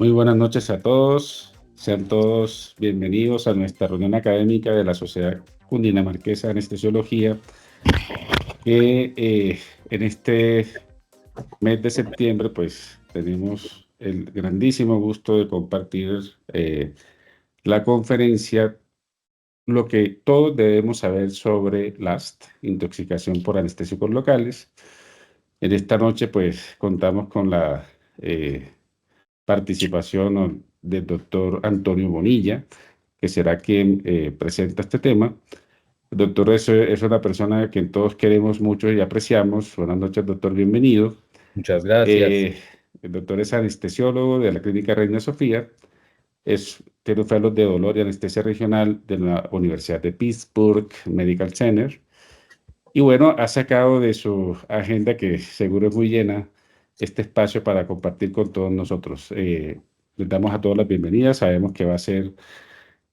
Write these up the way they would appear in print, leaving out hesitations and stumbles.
Muy buenas noches a todos. Sean todos bienvenidos a nuestra reunión académica de la Sociedad Cundinamarquesa de Anestesiología, que en este mes de septiembre pues tenemos el grandísimo gusto de compartir la conferencia Lo que todos debemos saber sobre LAST, intoxicación por anestésicos locales. En esta noche pues contamos con la participación del doctor Antonio Bonilla, que será quien presenta este tema. El doctor es una persona que todos queremos mucho y apreciamos. Buenas noches, doctor, bienvenido. Muchas gracias. Eh, el doctor es anestesiólogo de la Clínica Reina Sofía, tiene un fellow de dolor y anestesia regional de la Universidad de Pittsburgh Medical Center. Y bueno, ha sacado de su agenda, que seguro es muy llena, este espacio para compartir con todos nosotros. Les damos a todos las bienvenidas. Sabemos que va a ser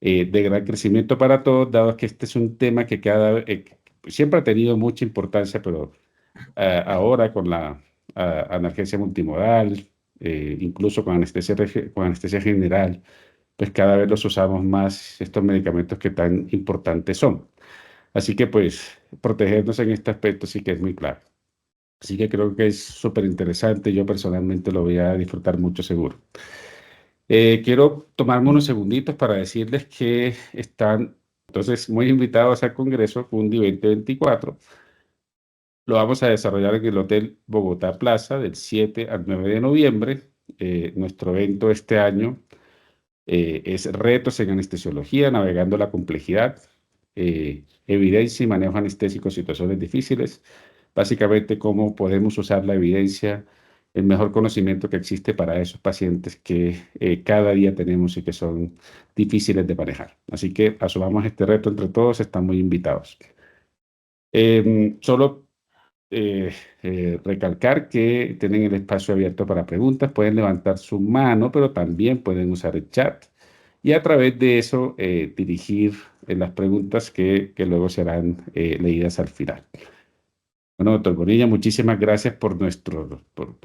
de gran crecimiento para todos, dado que este es un tema que siempre ha tenido mucha importancia, pero ahora con la analgesia multimodal, incluso con anestesia general, pues cada vez los usamos más, estos medicamentos que tan importantes son. Así que pues protegernos en este aspecto sí que es muy claro. Así que creo que es súper interesante. Yo personalmente lo voy a disfrutar mucho, seguro. Quiero tomarme unos segunditos para decirles que están entonces muy invitados al Congreso Fundi 2024. Lo vamos a desarrollar en el Hotel Bogotá Plaza del 7 al 9 de noviembre. Nuestro evento este año es Retos en Anestesiología, navegando la complejidad, evidencia y manejo anestésico en situaciones difíciles. Básicamente, cómo podemos usar la evidencia, el mejor conocimiento que existe para esos pacientes que cada día tenemos y que son difíciles de manejar. Así que asumamos este reto entre todos, están muy invitados. Solo recalcar que tienen el espacio abierto para preguntas, pueden levantar su mano, pero también pueden usar el chat y a través de eso dirigir las preguntas que luego serán leídas al final. Bueno, doctor Bonilla, muchísimas gracias por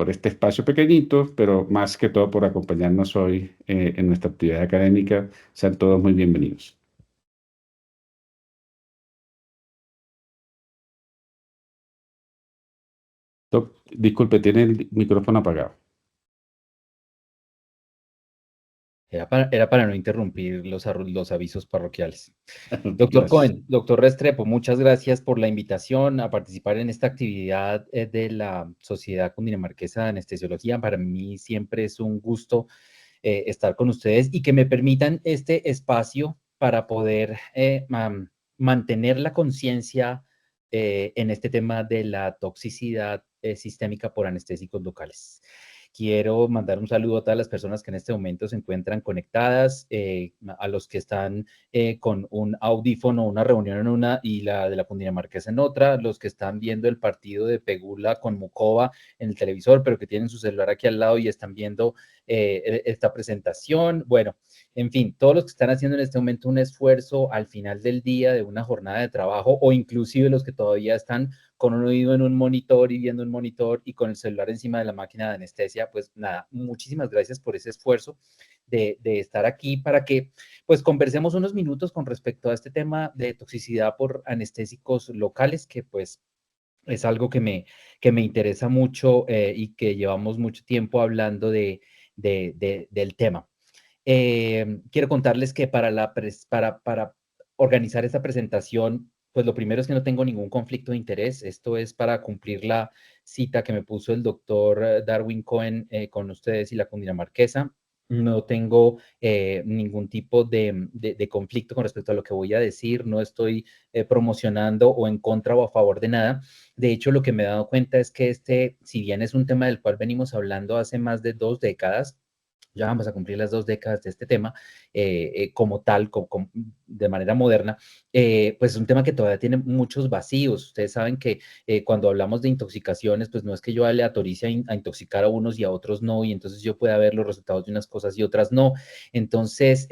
este espacio pequeñito, pero más que todo por acompañarnos hoy en nuestra actividad académica. Sean todos muy bienvenidos. Disculpe, tiene el micrófono apagado. Era para no interrumpir los avisos parroquiales. Doctor Gracias. Cohen, doctor Restrepo, muchas gracias por la invitación a participar en esta actividad de la Sociedad Cundinamarquesa de Anestesiología. Para mí siempre es un gusto estar con ustedes y que me permitan este espacio para poder mantener la conciencia en este tema de la toxicidad sistémica por anestésicos locales. Quiero mandar un saludo a todas las personas que en este momento se encuentran conectadas, a los que están con un audífono, una reunión en una y la de la Cundinamarquesa en otra, los que están viendo el partido de Pegula con Mucova en el televisor, pero que tienen su celular aquí al lado y están viendo esta presentación. Bueno, en fin, todos los que están haciendo en este momento un esfuerzo al final del día de una jornada de trabajo o inclusive los que todavía están con un oído en un monitor y viendo un monitor y con el celular encima de la máquina de anestesia, pues nada, muchísimas gracias por ese esfuerzo de estar aquí para que pues conversemos unos minutos con respecto a este tema de toxicidad por anestésicos locales, que pues es algo que me interesa mucho y que llevamos mucho tiempo hablando del tema. Quiero contarles que para organizar esta presentación, pues lo primero es que no tengo ningún conflicto de interés. Esto es para cumplir la cita que me puso el doctor Darwin Cohen con ustedes y la Cundinamarquesa. No tengo ningún tipo de conflicto con respecto a lo que voy a decir. No estoy promocionando o en contra o a favor de nada. De hecho, lo que me he dado cuenta es que si bien es un tema del cual venimos hablando hace más de 2 décadas, ya vamos a cumplir las 2 décadas de este tema como tal, de manera moderna, pues es un tema que todavía tiene muchos vacíos. Ustedes saben que cuando hablamos de intoxicaciones, pues no es que yo aleatorice a intoxicar a unos y a otros no, y entonces yo pueda ver los resultados de unas cosas y otras no. Entonces,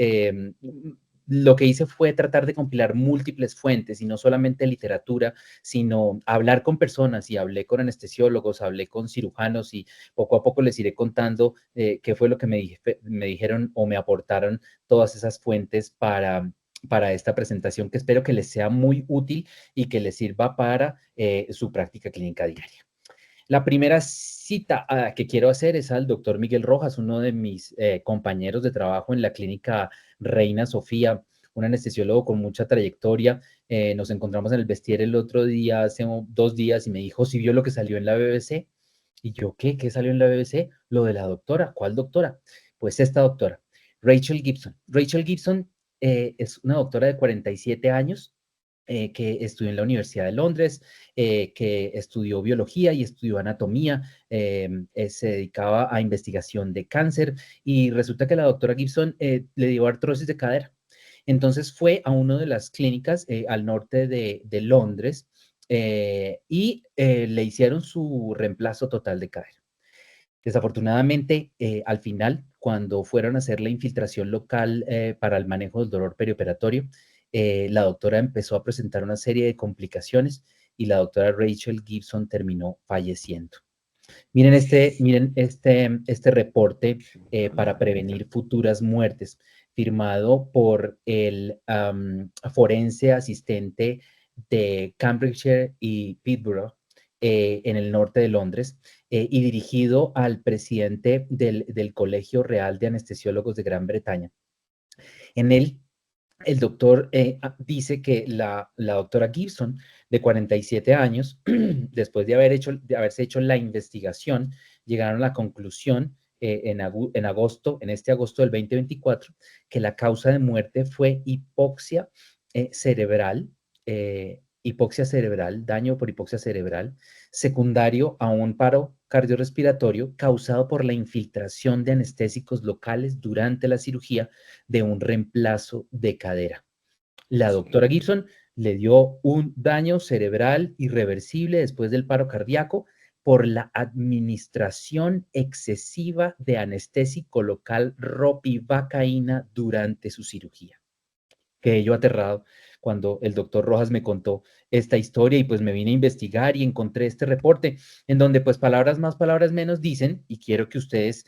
lo que hice fue tratar de compilar múltiples fuentes y no solamente literatura, sino hablar con personas y hablé con anestesiólogos, hablé con cirujanos y poco a poco les iré contando qué fue lo que me dijeron o me aportaron todas esas fuentes para esta presentación que espero que les sea muy útil y que les sirva para su práctica clínica diaria. La primera cita que quiero hacer es al doctor Miguel Rojas, uno de mis compañeros de trabajo en la clínica Reina Sofía, un anestesiólogo con mucha trayectoria. Nos encontramos en el Bestier el otro día, hace 2 días, y me dijo si vio lo que salió en la BBC. Y yo, ¿qué? ¿Qué salió en la BBC? Lo de la doctora. ¿Cuál doctora? Pues esta doctora, Rachel Gibson. Rachel Gibson es una doctora de 47 años que estudió en la Universidad de Londres, que estudió biología y estudió anatomía, se dedicaba a investigación de cáncer y resulta que la doctora Gibson le dio artrosis de cadera. Entonces fue a una de las clínicas al norte de Londres y le hicieron su reemplazo total de cadera. Desafortunadamente, al final, cuando fueron a hacer la infiltración local para el manejo del dolor perioperatorio, la doctora empezó a presentar una serie de complicaciones y la doctora Rachel Gibson terminó falleciendo. Miren este reporte para prevenir futuras muertes, firmado por el forense asistente de Cambridgeshire y Peterborough, en el norte de Londres, y dirigido al presidente del Colegio Real de Anestesiólogos de Gran Bretaña. En él, el doctor dice que la doctora Gibson, de 47 años, después de haberse hecho la investigación, llegaron a la conclusión en este agosto del 2024, que la causa de muerte fue hipoxia cerebral, daño por hipoxia cerebral, secundario a un paro cardiorrespiratorio causado por la infiltración de anestésicos locales durante la cirugía de un reemplazo de cadera. La doctora Gibson le dio un daño cerebral irreversible después del paro cardíaco por la administración excesiva de anestésico local ropivacaína durante su cirugía. Quedé yo aterrado cuando el doctor Rojas me contó esta historia y pues me vine a investigar y encontré este reporte en donde pues palabras más, palabras menos dicen, y quiero que ustedes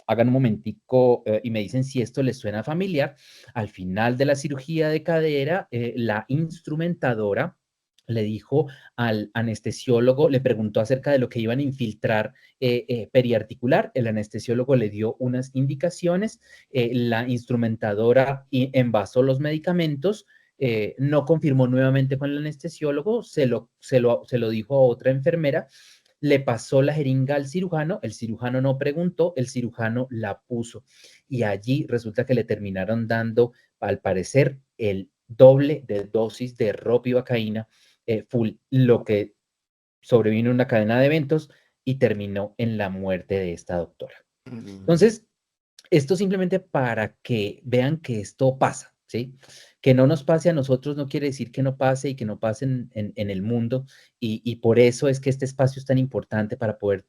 hagan un momentico y me dicen si esto les suena familiar. Al final de la cirugía de cadera, la instrumentadora le dijo al anestesiólogo, le preguntó acerca de lo que iban a infiltrar periarticular. El anestesiólogo le dio unas indicaciones, la instrumentadora envasó los medicamentos, no confirmó nuevamente con el anestesiólogo, se lo dijo a otra enfermera, le pasó la jeringa al cirujano, el cirujano no preguntó, el cirujano la puso y allí resulta que le terminaron dando, al parecer, el doble de dosis de ropivacaína full, lo que sobrevino una cadena de eventos y terminó en la muerte de esta doctora. Entonces, esto simplemente para que vean que esto pasa, ¿sí? Que no nos pase a nosotros no quiere decir que no pase y que no pase en el mundo y por eso es que este espacio es tan importante para poder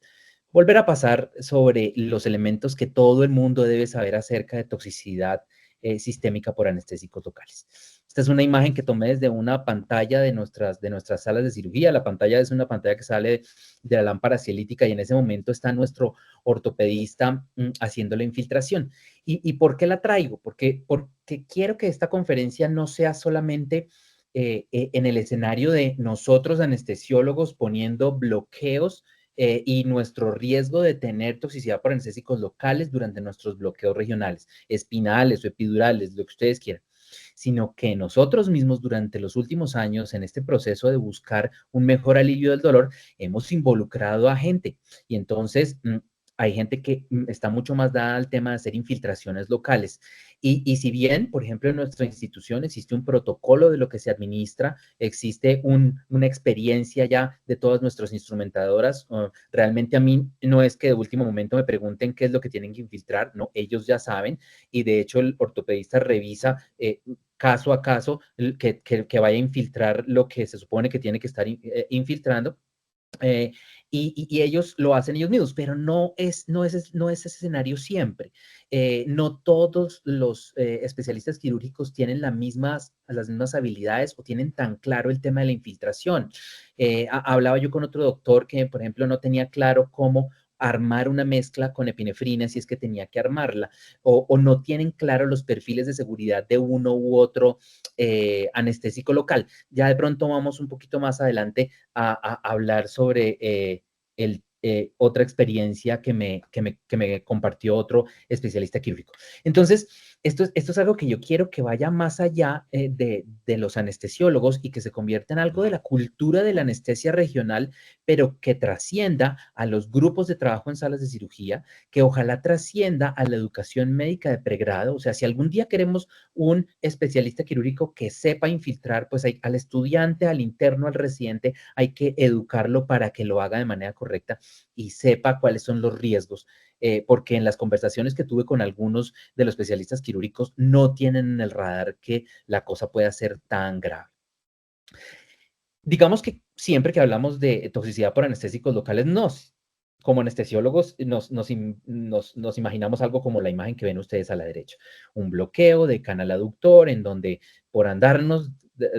volver a pasar sobre los elementos que todo el mundo debe saber acerca de toxicidad sistémica por anestésicos locales. Esta es una imagen que tomé desde una pantalla de nuestras salas de cirugía. La pantalla es una pantalla que sale de la lámpara cielítica y en ese momento está nuestro ortopedista haciendo la infiltración. ¿Y por qué la traigo? Porque quiero que esta conferencia no sea solamente en el escenario de nosotros anestesiólogos poniendo bloqueos y nuestro riesgo de tener toxicidad por anestésicos locales durante nuestros bloqueos regionales, espinales o epidurales, lo que ustedes quieran, sino que nosotros mismos durante los últimos años en este proceso de buscar un mejor alivio del dolor, hemos involucrado a gente y entonces hay gente que está mucho más dada al tema de hacer infiltraciones locales. Y si bien, por ejemplo, en nuestra institución existe un protocolo de lo que se administra, existe una experiencia ya de todas nuestras instrumentadoras, realmente a mí no es que de último momento me pregunten qué es lo que tienen que infiltrar, no, ellos ya saben y de hecho el ortopedista revisa caso a caso que vaya a infiltrar lo que se supone que tiene que estar infiltrando Eh, y ellos lo hacen ellos mismos, pero no es ese escenario siempre. No todos los especialistas quirúrgicos tienen las mismas habilidades o tienen tan claro el tema de la infiltración. Hablaba yo con otro doctor que, por ejemplo, no tenía claro cómo armar una mezcla con epinefrina si es que tenía que armarla, o no tienen claro los perfiles de seguridad de uno u otro anestésico local. Ya de pronto vamos un poquito más adelante a hablar sobre otra experiencia que me compartió otro especialista quirúrgico. Entonces, esto es algo que yo quiero que vaya más allá de los anestesiólogos y que se convierta en algo de la cultura de la anestesia regional, pero que trascienda a los grupos de trabajo en salas de cirugía, que ojalá trascienda a la educación médica de pregrado. O sea, si algún día queremos un especialista quirúrgico que sepa infiltrar, pues al estudiante, al interno, al residente, hay que educarlo para que lo haga de manera correcta y sepa cuáles son los riesgos. Porque en las conversaciones que tuve con algunos de los especialistas quirúrgicos no tienen en el radar que la cosa pueda ser tan grave. Digamos que siempre que hablamos de toxicidad por anestésicos locales, como anestesiólogos, nos imaginamos algo como la imagen que ven ustedes a la derecha, un bloqueo de canal aductor en donde por andarnos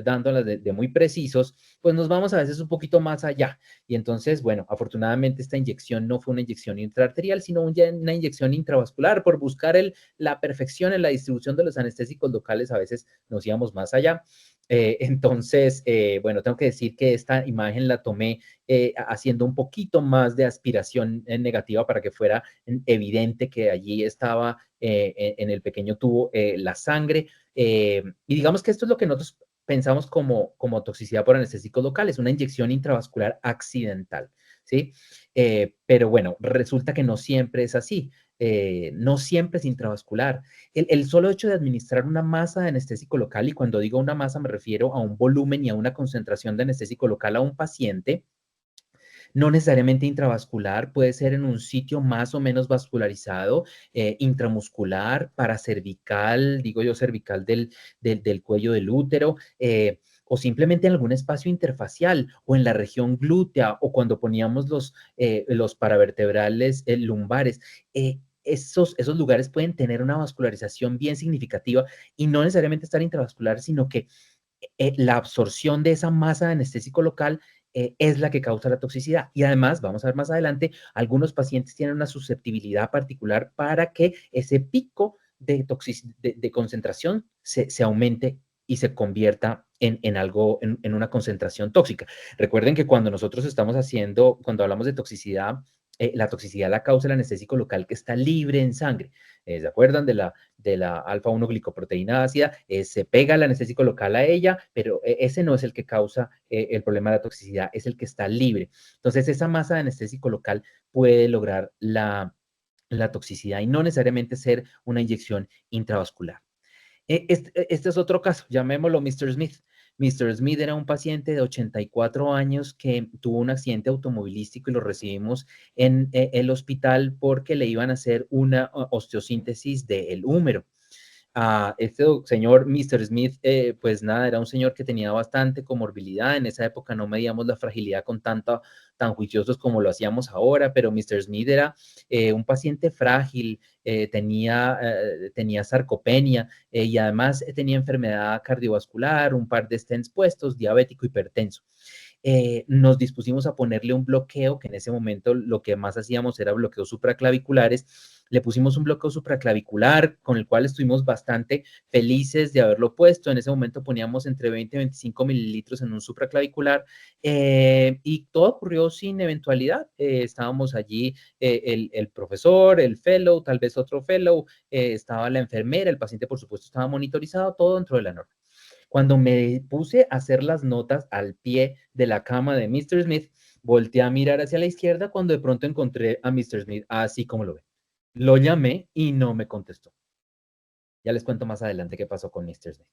dándolas de muy precisos, pues nos vamos a veces un poquito más allá. Y entonces, bueno, afortunadamente esta inyección no fue una inyección intraarterial, sino una inyección intravascular. Por buscar la perfección en la distribución de los anestésicos locales, a veces nos íbamos más allá. Bueno, tengo que decir que esta imagen la tomé haciendo un poquito más de aspiración negativa para que fuera evidente que allí estaba en el pequeño tubo la sangre. Y digamos que esto es lo que nosotros pensamos como toxicidad por anestésicos locales, una inyección intravascular accidental, ¿sí? Pero bueno, resulta que no siempre es así. No siempre es intravascular. El solo hecho de administrar una masa de anestésico local, y cuando digo una masa me refiero a un volumen y a una concentración de anestésico local a un paciente, no necesariamente intravascular, puede ser en un sitio más o menos vascularizado, intramuscular, paracervical, digo yo cervical del cuello del útero, o simplemente en algún espacio interfacial o en la región glútea o cuando poníamos los paravertebrales lumbares. Esos lugares pueden tener una vascularización bien significativa y no necesariamente estar intravascular, sino que la absorción de esa masa de anestésico local es la que causa la toxicidad. Y además, vamos a ver más adelante, algunos pacientes tienen una susceptibilidad particular para que ese pico de concentración se aumente y se convierta en algo, en una concentración tóxica. Recuerden que cuando nosotros estamos cuando hablamos de toxicidad, la toxicidad la causa el anestésico local que está libre en sangre. ¿Se acuerdan de la alfa-1 glicoproteína ácida? Se pega el anestésico local a ella, pero ese no es el que causa el problema de la toxicidad, es el que está libre. Entonces, esa masa de anestésico local puede lograr la toxicidad y no necesariamente ser una inyección intravascular. Este es otro caso, llamémoslo Mr. Smith. Mr. Smith era un paciente de 84 años que tuvo un accidente automovilístico y lo recibimos en el hospital porque le iban a hacer una osteosíntesis del húmero. Este señor Mr. Smith, pues nada, era un señor que tenía bastante comorbilidad. En esa época no medíamos la fragilidad tan juiciosos como lo hacíamos ahora, pero Mr. Smith era un paciente frágil, tenía sarcopenia y además tenía enfermedad cardiovascular, un par de stents puestos, diabético, hipertenso. Nos dispusimos a ponerle un bloqueo, que en ese momento lo que más hacíamos era bloqueos supraclaviculares. Le pusimos un bloqueo supraclavicular con el cual estuvimos bastante felices de haberlo puesto. En ese momento poníamos entre 20 y 25 mililitros en un supraclavicular y todo ocurrió sin eventualidad. Estábamos allí, el profesor, el fellow, tal vez otro fellow, estaba la enfermera, el paciente por supuesto estaba monitorizado, todo dentro de la norma. Cuando me puse a hacer las notas al pie de la cama de Mr. Smith, volteé a mirar hacia la izquierda cuando de pronto encontré a Mr. Smith así como lo ve. Lo llamé y no me contestó. Ya les cuento más adelante qué pasó con Mr. Smith.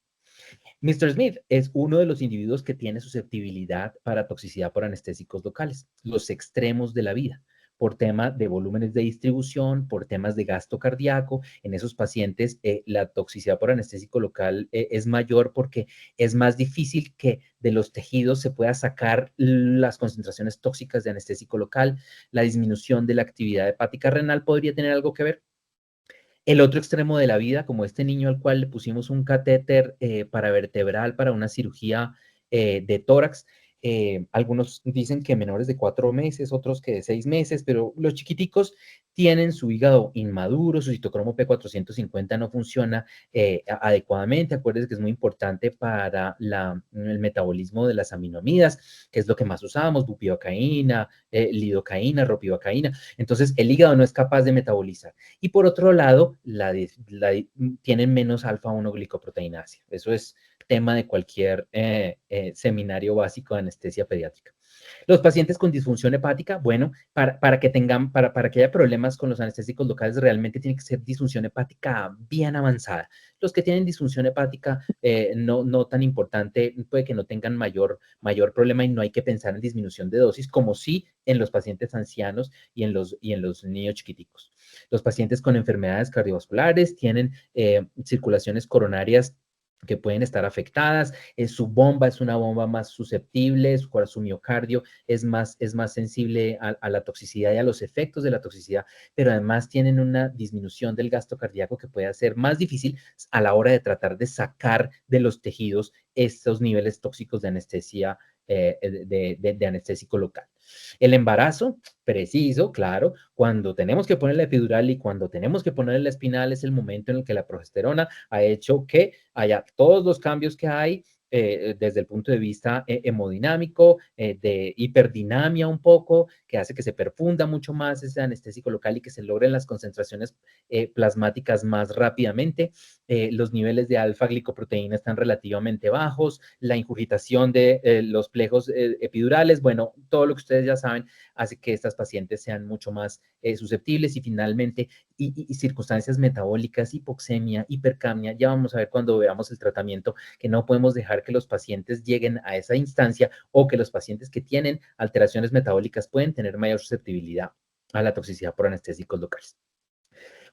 Mr. Smith es uno de los individuos que tiene susceptibilidad para toxicidad por anestésicos locales, los extremos de la vida. por tema de volúmenes de distribución, por temas de gasto cardíaco. En esos pacientes la toxicidad por anestésico local es mayor porque es más difícil que de los tejidos se pueda sacar las concentraciones tóxicas de anestésico local. La disminución de la actividad hepática renal podría tener algo que ver. El otro extremo de la vida, como este niño al cual le pusimos un catéter paravertebral para una cirugía de tórax. Algunos dicen que menores de 4 meses, otros que de 6 meses, pero los chiquiticos tienen su hígado inmaduro, su citocromo P450 no funciona adecuadamente. Acuérdense que es muy importante para el metabolismo de las aminoamidas, que es lo que más usamos, bupivacaína, lidocaína, ropivacaína. Entonces, el hígado no es capaz de metabolizar. Y por otro lado, tienen menos alfa-1 glicoproteinasa. Eso es tema de cualquier seminario básico de anestesia pediátrica. Los pacientes con disfunción hepática, bueno, para que haya problemas con los anestésicos locales, realmente tiene que ser disfunción hepática bien avanzada. Los que tienen disfunción hepática no tan importante, puede que no tengan mayor problema y no hay que pensar en disminución de dosis, como sí en los pacientes ancianos y en los niños chiquiticos. Los pacientes con enfermedades cardiovasculares tienen circulaciones coronarias que pueden estar afectadas, su bomba es una bomba más susceptible, su miocardio es más sensible a la toxicidad y a los efectos de la toxicidad, pero además tienen una disminución del gasto cardíaco que puede hacer más difícil a la hora de tratar de sacar de los tejidos estos niveles tóxicos de anestesia, de anestésico local. El embarazo, preciso, claro, cuando tenemos que poner la epidural y cuando tenemos que poner la espinal es el momento en el que la progesterona ha hecho que haya todos los cambios que hay desde el punto de vista hemodinámico, de hiperdinamia un poco, que hace que se perfunda mucho más ese anestésico local y que se logren las concentraciones plasmáticas más rápidamente. Los niveles de alfa-glicoproteína están relativamente bajos, la ingurgitación de los plejos epidurales, bueno, todo lo que ustedes ya saben hace que estas pacientes sean mucho más susceptibles y finalmente y circunstancias metabólicas, hipoxemia, hipercamia, ya vamos a ver cuando veamos el tratamiento que no podemos dejar que los pacientes lleguen a esa instancia o que los pacientes que tienen alteraciones metabólicas pueden tener mayor susceptibilidad a la toxicidad por anestésicos locales.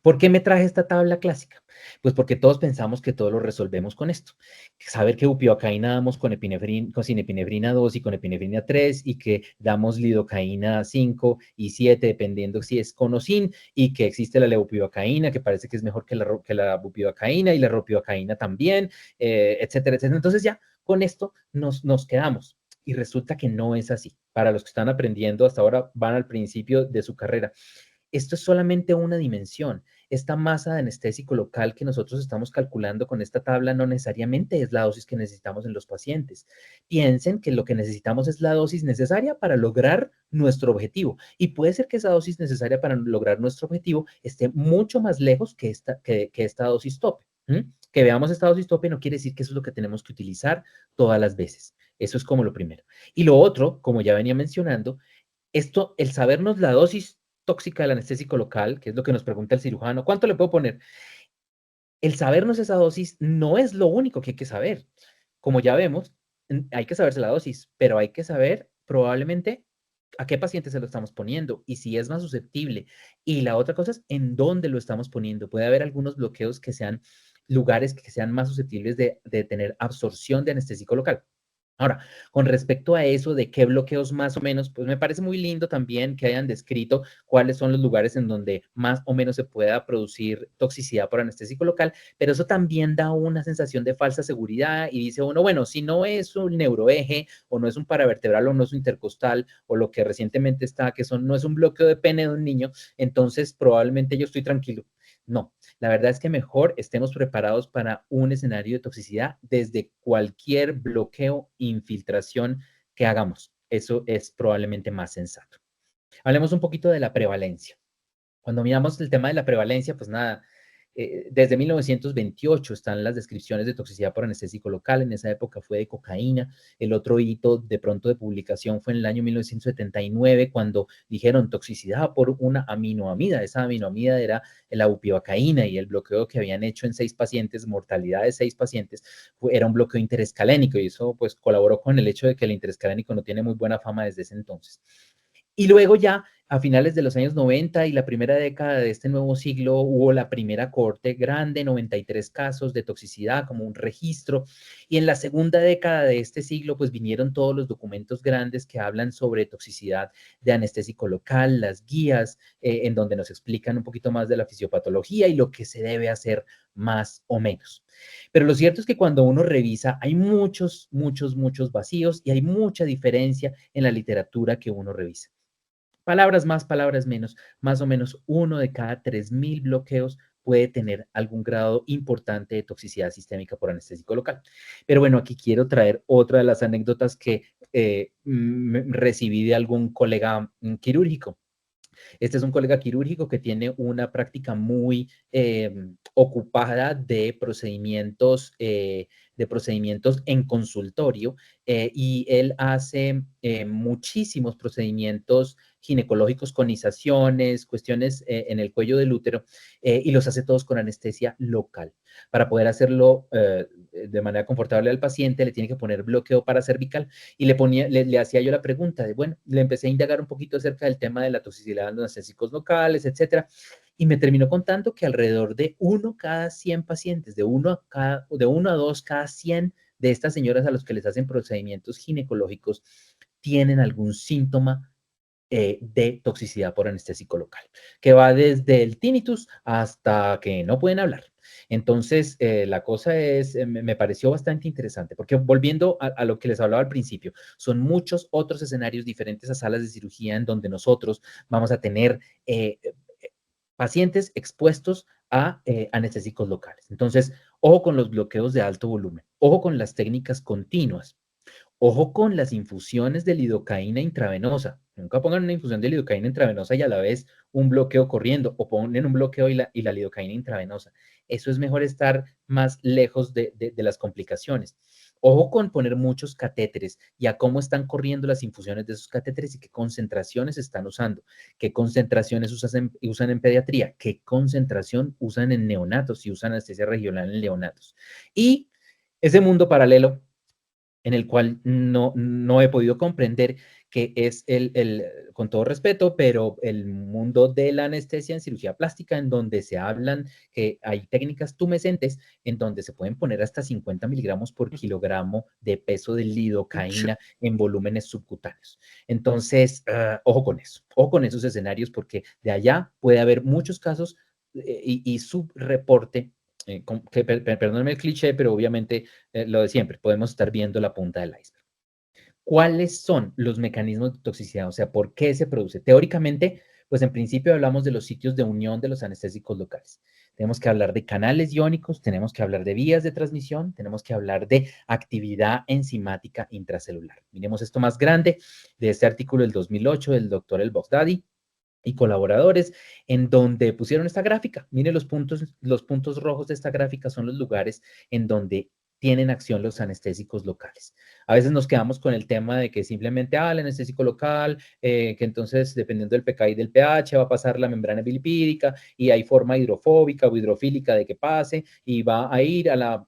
¿Por qué me traje esta tabla clásica? Pues porque todos pensamos que todo lo resolvemos con esto. Saber que bupivacaína damos con sinepinefrina 2 y con epinefrina 3 y que damos lidocaína 5 y 7 dependiendo si es con o sin y que existe la levopivacaína que parece que es mejor que la bupivacaína y la ropivacaína también, etcétera, etcétera. Entonces ya con esto nos quedamos. Y resulta que no es así. Para los que están aprendiendo hasta ahora, van al principio de su carrera. Esto es solamente una dimensión. Esta masa de anestésico local que nosotros estamos calculando con esta tabla no necesariamente es la dosis que necesitamos en los pacientes. Piensen que lo que necesitamos es la dosis necesaria para lograr nuestro objetivo. Y puede ser que esa dosis necesaria para lograr nuestro objetivo esté mucho más lejos que esta dosis tope. Que veamos esta dosis tope no quiere decir que eso es lo que tenemos que utilizar todas las veces. Eso es como lo primero. Y lo otro, como ya venía mencionando, el sabernos la dosis tóxica del anestésico local, que es lo que nos pregunta el cirujano, ¿cuánto le puedo poner? El sabernos esa dosis no es lo único que hay que saber. Como ya vemos, hay que saberse la dosis, pero hay que saber probablemente a qué paciente se lo estamos poniendo y si es más susceptible. Y la otra cosa es en dónde lo estamos poniendo. Puede haber algunos bloqueos que sean lugares que sean más susceptibles de tener absorción de anestésico local. Ahora, con respecto a eso de qué bloqueos más o menos, pues me parece muy lindo también que hayan descrito cuáles son los lugares en donde más o menos se pueda producir toxicidad por anestésico local, pero eso también da una sensación de falsa seguridad y dice uno, bueno, si no es un neuroeje o no es un paravertebral o no es un intercostal o lo que recientemente está, no es un bloqueo de pene de un niño, entonces probablemente yo estoy tranquilo. No, la verdad es que mejor estemos preparados para un escenario de toxicidad desde cualquier bloqueo, infiltración que hagamos. Eso es probablemente más sensato. Hablemos un poquito de la prevalencia. Cuando miramos el tema de la prevalencia, pues nada, desde 1928 están las descripciones de toxicidad por anestésico local, en esa época fue de cocaína, el otro hito de pronto de publicación fue en el año 1979 cuando dijeron toxicidad por una aminoamida, esa aminoamida era la bupivacaína y el bloqueo que habían hecho en 6 pacientes, mortalidad de 6 pacientes, era un bloqueo interescalénico y eso pues colaboró con el hecho de que el interescalénico no tiene muy buena fama desde ese entonces. Y luego ya a finales de los años 90 y la primera década de este nuevo siglo hubo la primera cohorte grande, 93 casos de toxicidad como un registro. Y en la segunda década de este siglo, pues vinieron todos los documentos grandes que hablan sobre toxicidad de anestésico local, las guías, en donde nos explican un poquito más de la fisiopatología y lo que se debe hacer más o menos. Pero lo cierto es que cuando uno revisa, hay muchos vacíos y hay mucha diferencia en la literatura que uno revisa. Palabras más, palabras menos, más o menos uno de cada 3.000 bloqueos puede tener algún grado importante de toxicidad sistémica por anestésico local. Pero bueno, aquí quiero traer otra de las anécdotas que recibí de algún colega quirúrgico. Este es un colega quirúrgico que tiene una práctica muy ocupada de procedimientos en consultorio y él hace muchísimos procedimientos ginecológicos, conizaciones, cuestiones en el cuello del útero y los hace todos con anestesia local. Para poder hacerlo de manera confortable al paciente, le tiene que poner bloqueo paracervical y le hacía yo la pregunta de, bueno, le empecé a indagar un poquito acerca del tema de la toxicidad de los anestésicos locales, etcétera, y me terminó contando que alrededor de uno cada 100 pacientes, de uno a dos cada 100 de estas señoras a los que les hacen procedimientos ginecológicos tienen algún síntoma de toxicidad por anestésico local, que va desde el tinnitus hasta que no pueden hablar. Entonces, la cosa es, me pareció bastante interesante, porque volviendo a lo que les hablaba al principio, son muchos otros escenarios diferentes a salas de cirugía en donde nosotros vamos a tener pacientes expuestos a anestésicos locales. Entonces, ojo con los bloqueos de alto volumen, ojo con las técnicas continuas. Ojo con las infusiones de lidocaína intravenosa. Nunca pongan una infusión de lidocaína intravenosa y a la vez un bloqueo corriendo o ponen un bloqueo y la lidocaína intravenosa. Eso es mejor estar más lejos de las complicaciones. Ojo con poner muchos catéteres y a cómo están corriendo las infusiones de esos catéteres y qué concentraciones están usando, qué concentraciones usan en pediatría, qué concentración usan en neonatos, si usan anestesia regional en neonatos. Y ese mundo paralelo en el cual no he podido comprender que es con todo respeto, pero el mundo de la anestesia en cirugía plástica, en donde se hablan que hay técnicas tumescentes, en donde se pueden poner hasta 50 miligramos por kilogramo de peso de lidocaína en volúmenes subcutáneos. Entonces, ojo con esos escenarios, porque de allá puede haber muchos casos y subreporte perdónenme el cliché, pero obviamente lo de siempre, podemos estar viendo la punta del iceberg. ¿Cuáles son los mecanismos de toxicidad? O sea, ¿por qué se produce? Teóricamente, pues en principio hablamos de los sitios de unión de los anestésicos locales. Tenemos que hablar de canales iónicos, tenemos que hablar de vías de transmisión, tenemos que hablar de actividad enzimática intracelular. Miremos esto más grande de este artículo del 2008 del doctor El Baghdadi y colaboradores, en donde pusieron esta gráfica. Miren los puntos rojos de esta gráfica son los lugares en donde tienen acción los anestésicos locales. A veces nos quedamos con el tema de que simplemente, el anestésico local, que entonces, dependiendo del pK y del pH, va a pasar la membrana bilipídica y hay forma hidrofóbica o hidrofílica de que pase y va a ir a la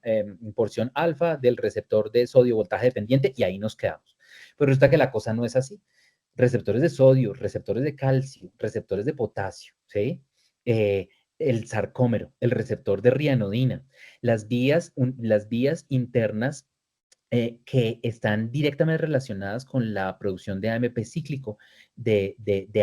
porción alfa del receptor de sodio voltaje dependiente y ahí nos quedamos. Pero resulta que la cosa no es así receptores de sodio, receptores de calcio, receptores de potasio, ¿sí? Eh, el sarcómero, el receptor de rianodina, las vías internas que están directamente relacionadas con la producción de AMP cíclico de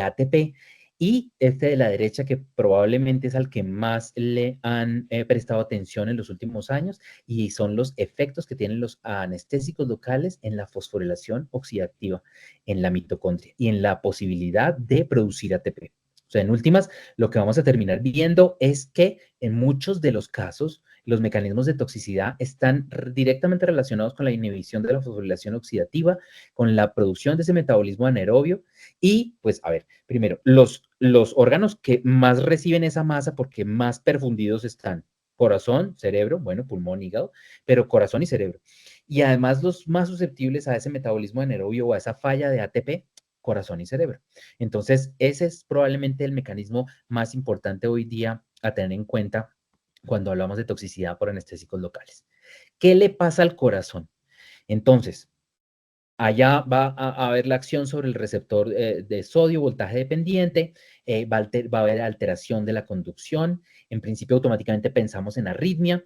ATP. Y este de la derecha, que probablemente es al que más le han prestado atención en los últimos años, y son los efectos que tienen los anestésicos locales en la fosforilación oxidativa en la mitocondria y en la posibilidad de producir ATP. O sea, en últimas, lo que vamos a terminar viendo es que en muchos de los casos, los mecanismos de toxicidad están directamente relacionados con la inhibición de la fosforilación oxidativa, con la producción de ese metabolismo anaerobio y, pues, a ver, primero, los órganos que más reciben esa masa porque más perfundidos están, corazón, cerebro, bueno, pulmón, hígado, pero corazón y cerebro. Y además los más susceptibles a ese metabolismo anaerobio o a esa falla de ATP, corazón y cerebro. Entonces, ese es probablemente el mecanismo más importante hoy día a tener en cuenta cuando hablamos de toxicidad por anestésicos locales. ¿Qué le pasa al corazón? Entonces, Allá va a haber la acción sobre el receptor de sodio, voltaje dependiente, va a haber alteración de la conducción. En principio, automáticamente pensamos en arritmia,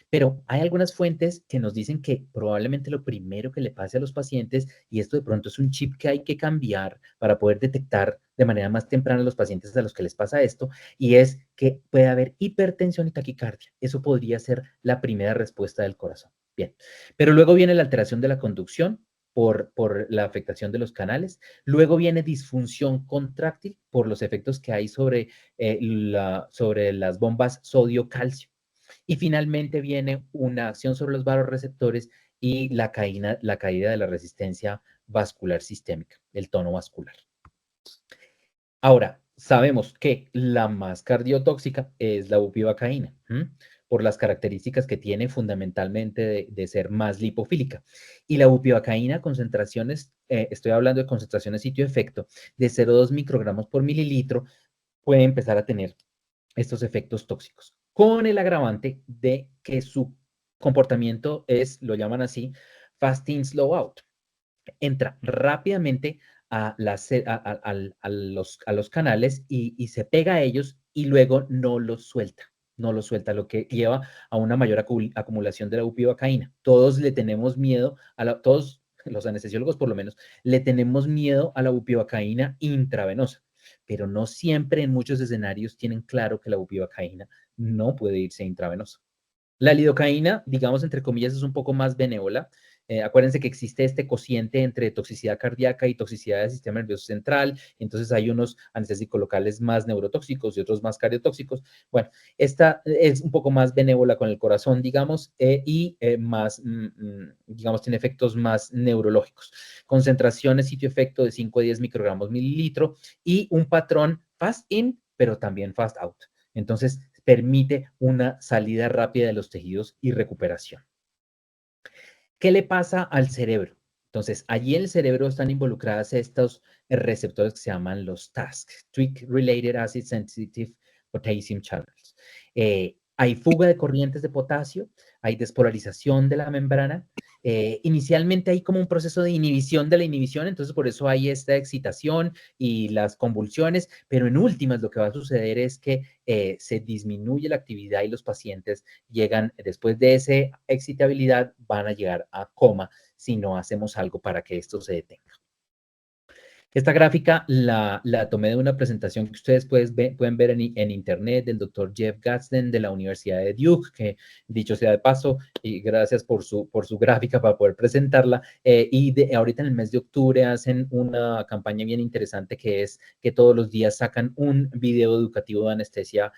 pero hay algunas fuentes que nos dicen que probablemente lo primero que le pase a los pacientes, y esto de pronto es un chip que hay que cambiar para poder detectar de manera más temprana a los pacientes a los que les pasa esto, y es que puede haber hipertensión y taquicardia. Eso podría ser la primera respuesta del corazón. Bien, pero luego viene la alteración de la conducción por la afectación de los canales. Luego viene disfunción contráctil por los efectos que hay sobre las bombas sodio-calcio. Y finalmente viene una acción sobre los vasoreceptores y la caída de la resistencia vascular sistémica, el tono vascular. Ahora, sabemos que la más cardiotóxica es la bupivacaína, por las características que tiene fundamentalmente de ser más lipofílica. Y la bupivacaína, concentraciones, estoy hablando de concentraciones sitio-efecto, de 0,2 microgramos por mililitro, puede empezar a tener estos efectos tóxicos, con el agravante de que su comportamiento es, lo llaman así, fasting slow out. Entra rápidamente a los canales y se pega a ellos y luego no los suelta, lo que lleva a una mayor acumulación de la bupivacaína. Todos le tenemos miedo, todos los anestesiólogos por lo menos, le tenemos miedo a la bupivacaína intravenosa, pero no siempre en muchos escenarios tienen claro que la bupivacaína no puede irse intravenosa. La lidocaína, digamos, entre comillas, es un poco más benévola. Acuérdense que existe este cociente entre toxicidad cardíaca y toxicidad del sistema nervioso central. Entonces hay unos anestésicos locales más neurotóxicos y otros más cardiotóxicos. Bueno, esta es un poco más benévola con el corazón, digamos, y más, digamos, tiene efectos más neurológicos. Concentraciones sitio-efecto de 5 a 10 microgramos mililitro y un patrón fast in, pero también fast out. Entonces, permite una salida rápida de los tejidos y recuperación. ¿Qué le pasa al cerebro? Entonces, allí en el cerebro están involucradas estos receptores que se llaman los TASC, Tweak Related Acid Sensitive Potassium Channels. Hay fuga de corrientes de potasio, hay despolarización de la membrana. Inicialmente hay como un proceso de inhibición de la inhibición, entonces por eso hay esta excitación y las convulsiones, pero en últimas lo que va a suceder es que se disminuye la actividad y los pacientes llegan, después de esa excitabilidad, van a llegar a coma si no hacemos algo para que esto se detenga. Esta gráfica la tomé de una presentación que ustedes pueden ver en internet del doctor Jeff Gadsden de la Universidad de Duke, que dicho sea de paso, y gracias por su gráfica para poder presentarla. Ahorita en el mes de octubre hacen una campaña bien interesante que es que todos los días sacan un video educativo de anestesia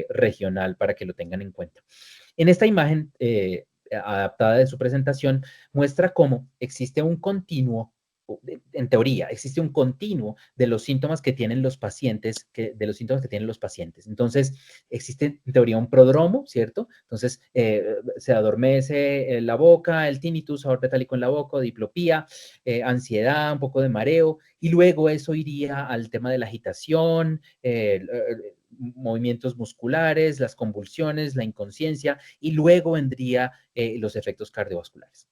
regional para que lo tengan en cuenta. En esta imagen adaptada de su presentación muestra cómo existe un continuo, en teoría, existe un continuo de los síntomas que tienen los pacientes, de los síntomas que tienen los pacientes. Entonces, existe en teoría un prodromo, ¿cierto? Entonces, se adormece la boca, el tinnitus, sabor metálico en la boca, diplopía, ansiedad, un poco de mareo, y luego eso iría al tema de la agitación, movimientos musculares, las convulsiones, la inconsciencia, y luego vendría los efectos cardiovasculares.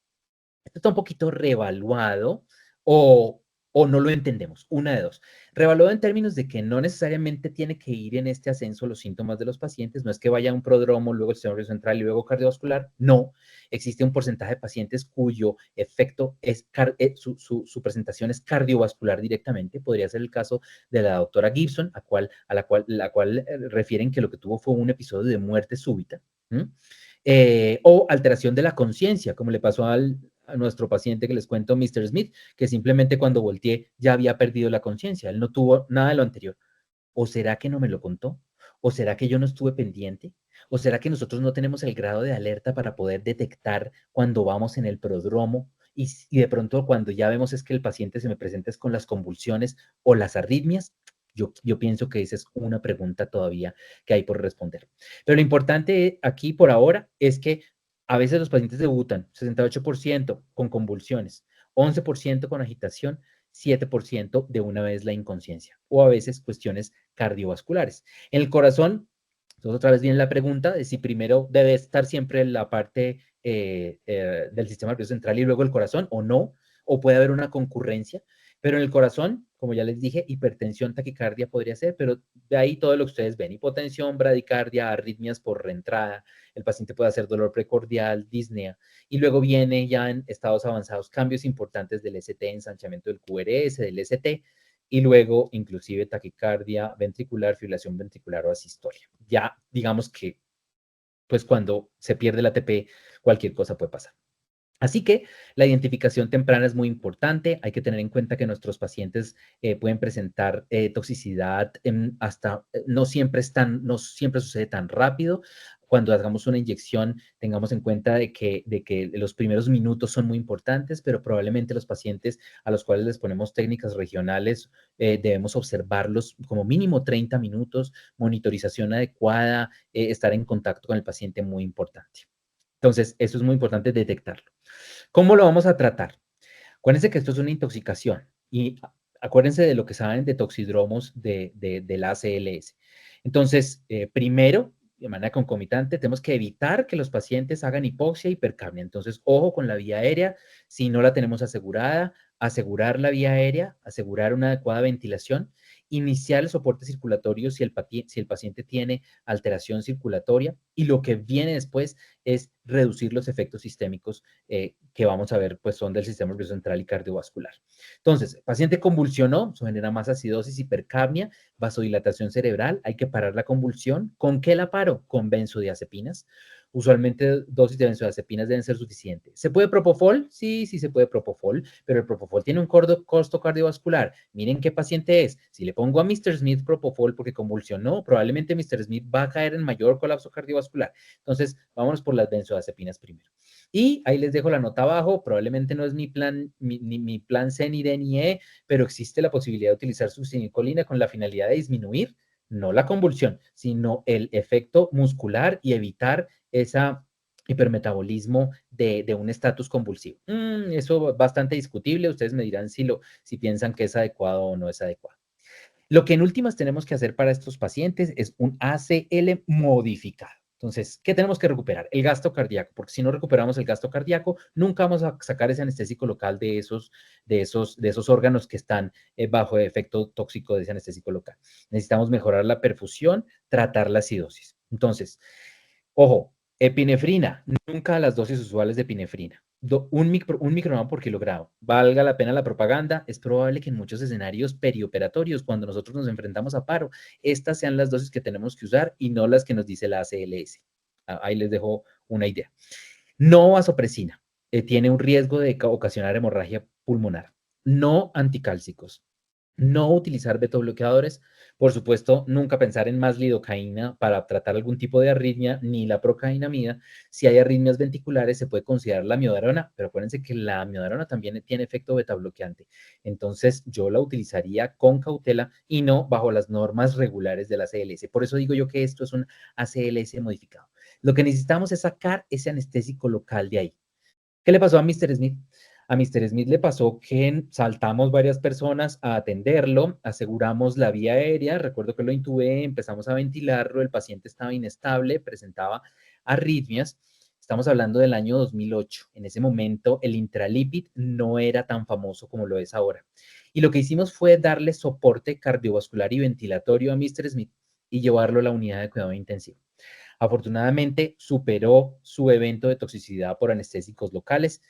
Esto está un poquito revaluado o, o no lo entendemos, una de dos. Revaluado en términos de que no necesariamente tiene que ir en este ascenso los síntomas de los pacientes, no es que vaya a un prodromo, luego el sistema nervioso central y luego cardiovascular, no. Existe un porcentaje de pacientes cuyo efecto es, su presentación es cardiovascular directamente, podría ser el caso de la doctora Gibson, la cual refieren que lo que tuvo fue un episodio de muerte súbita. O alteración de la conciencia, como le pasó a nuestro paciente que les cuento, Mr. Smith, que simplemente cuando volteé ya había perdido la conciencia, él no tuvo nada de lo anterior. ¿O será que no me lo contó? ¿O será que yo no estuve pendiente? ¿O será que nosotros no tenemos el grado de alerta para poder detectar cuando vamos en el prodromo y de pronto cuando ya vemos es que el paciente se me presenta es con las convulsiones o las arritmias? Yo pienso que esa es una pregunta todavía que hay por responder. Pero lo importante aquí por ahora es que a veces los pacientes debutan 68% con convulsiones, 11% con agitación, 7% de una vez la inconsciencia o a veces cuestiones cardiovasculares. En el corazón, entonces otra vez viene la pregunta de si primero debe estar siempre la parte del sistema nervioso central y luego el corazón o no, o puede haber una concurrencia, pero en el corazón, como ya les dije, hipertensión, taquicardia podría ser, pero de ahí todo lo que ustedes ven, hipotensión, bradicardia, arritmias por reentrada, el paciente puede hacer dolor precordial, disnea, y luego viene ya en estados avanzados cambios importantes del ST, ensanchamiento del QRS, del ST, y luego inclusive taquicardia ventricular, fibrilación ventricular o asistolia. Ya digamos que, pues cuando se pierde la ATP, cualquier cosa puede pasar. Así que la identificación temprana es muy importante. Hay que tener en cuenta que nuestros pacientes pueden presentar toxicidad hasta, no siempre sucede tan rápido. Cuando hagamos una inyección, tengamos en cuenta de que los primeros minutos son muy importantes, pero probablemente los pacientes a los cuales les ponemos técnicas regionales debemos observarlos como mínimo 30 minutos, monitorización adecuada, estar en contacto con el paciente muy importante. Entonces, eso es muy importante detectarlo. ¿Cómo lo vamos a tratar? Acuérdense que esto es una intoxicación y acuérdense de lo que saben de toxidromos del ACLS. Entonces, primero, de manera concomitante, tenemos que evitar que los pacientes hagan hipoxia e hipercapnia. Entonces, ojo con la vía aérea, si no la tenemos asegurada, asegurar la vía aérea, asegurar una adecuada ventilación, iniciar el soporte circulatorio si el paciente tiene alteración circulatoria y lo que viene después es reducir los efectos sistémicos que vamos a ver, pues son del sistema nervioso central y cardiovascular. Entonces, el paciente convulsionó, eso genera más acidosis, hipercapnia, vasodilatación cerebral, hay que parar la convulsión. ¿Con qué la paro? Con benzodiazepinas. Usualmente dosis de benzodiazepinas deben ser suficientes. ¿Se puede propofol? Sí, sí se puede propofol, pero el propofol tiene un costo cardiovascular. Miren qué paciente es. Si le pongo a Mr. Smith propofol porque convulsionó, probablemente Mr. Smith va a caer en mayor colapso cardiovascular. Entonces, vámonos por las benzodiazepinas primero. Y ahí les dejo la nota abajo, probablemente no es mi plan, mi plan C, ni D, ni E, pero existe la posibilidad de utilizar succinilcolina con la finalidad de disminuir, no la convulsión, sino el efecto muscular y evitar esa hipermetabolismo de un estatus convulsivo. Eso es bastante discutible, ustedes me dirán si piensan que es adecuado o no es adecuado. Lo que en últimas tenemos que hacer para estos pacientes es un ACL modificado. Entonces, ¿qué tenemos que recuperar? El gasto cardíaco, porque si no recuperamos el gasto cardíaco, nunca vamos a sacar ese anestésico local de esos órganos que están bajo efecto tóxico de ese anestésico local. Necesitamos mejorar la perfusión, tratar la acidosis. Entonces, ojo, epinefrina, nunca a las dosis usuales de epinefrina. Un microgramo por kilogramo. Valga la pena la propaganda, es probable que en muchos escenarios perioperatorios, cuando nosotros nos enfrentamos a paro, estas sean las dosis que tenemos que usar y no las que nos dice la ACLS. Ahí les dejo una idea. No vasopresina, tiene un riesgo de ocasionar hemorragia pulmonar. No anticálcicos, no utilizar betobloqueadores, por supuesto, nunca pensar en más lidocaína para tratar algún tipo de arritmia, ni la procainamida. Si hay arritmias ventriculares, se puede considerar la amiodarona, pero acuérdense que la amiodarona también tiene efecto betabloqueante. Entonces, yo la utilizaría con cautela y no bajo las normas regulares de la ACLS. Por eso digo yo que esto es un ACLS modificado. Lo que necesitamos es sacar ese anestésico local de ahí. ¿Qué le pasó a Mr. Smith? A Mr. Smith le pasó que saltamos varias personas a atenderlo, aseguramos la vía aérea, recuerdo que lo intubé, empezamos a ventilarlo, el paciente estaba inestable, presentaba arritmias. Estamos hablando del año 2008. En ese momento el intralipid no era tan famoso como lo es ahora. Y lo que hicimos fue darle soporte cardiovascular y ventilatorio a Mr. Smith y llevarlo a la unidad de cuidado intensivo. Afortunadamente superó su evento de toxicidad por anestésicos locales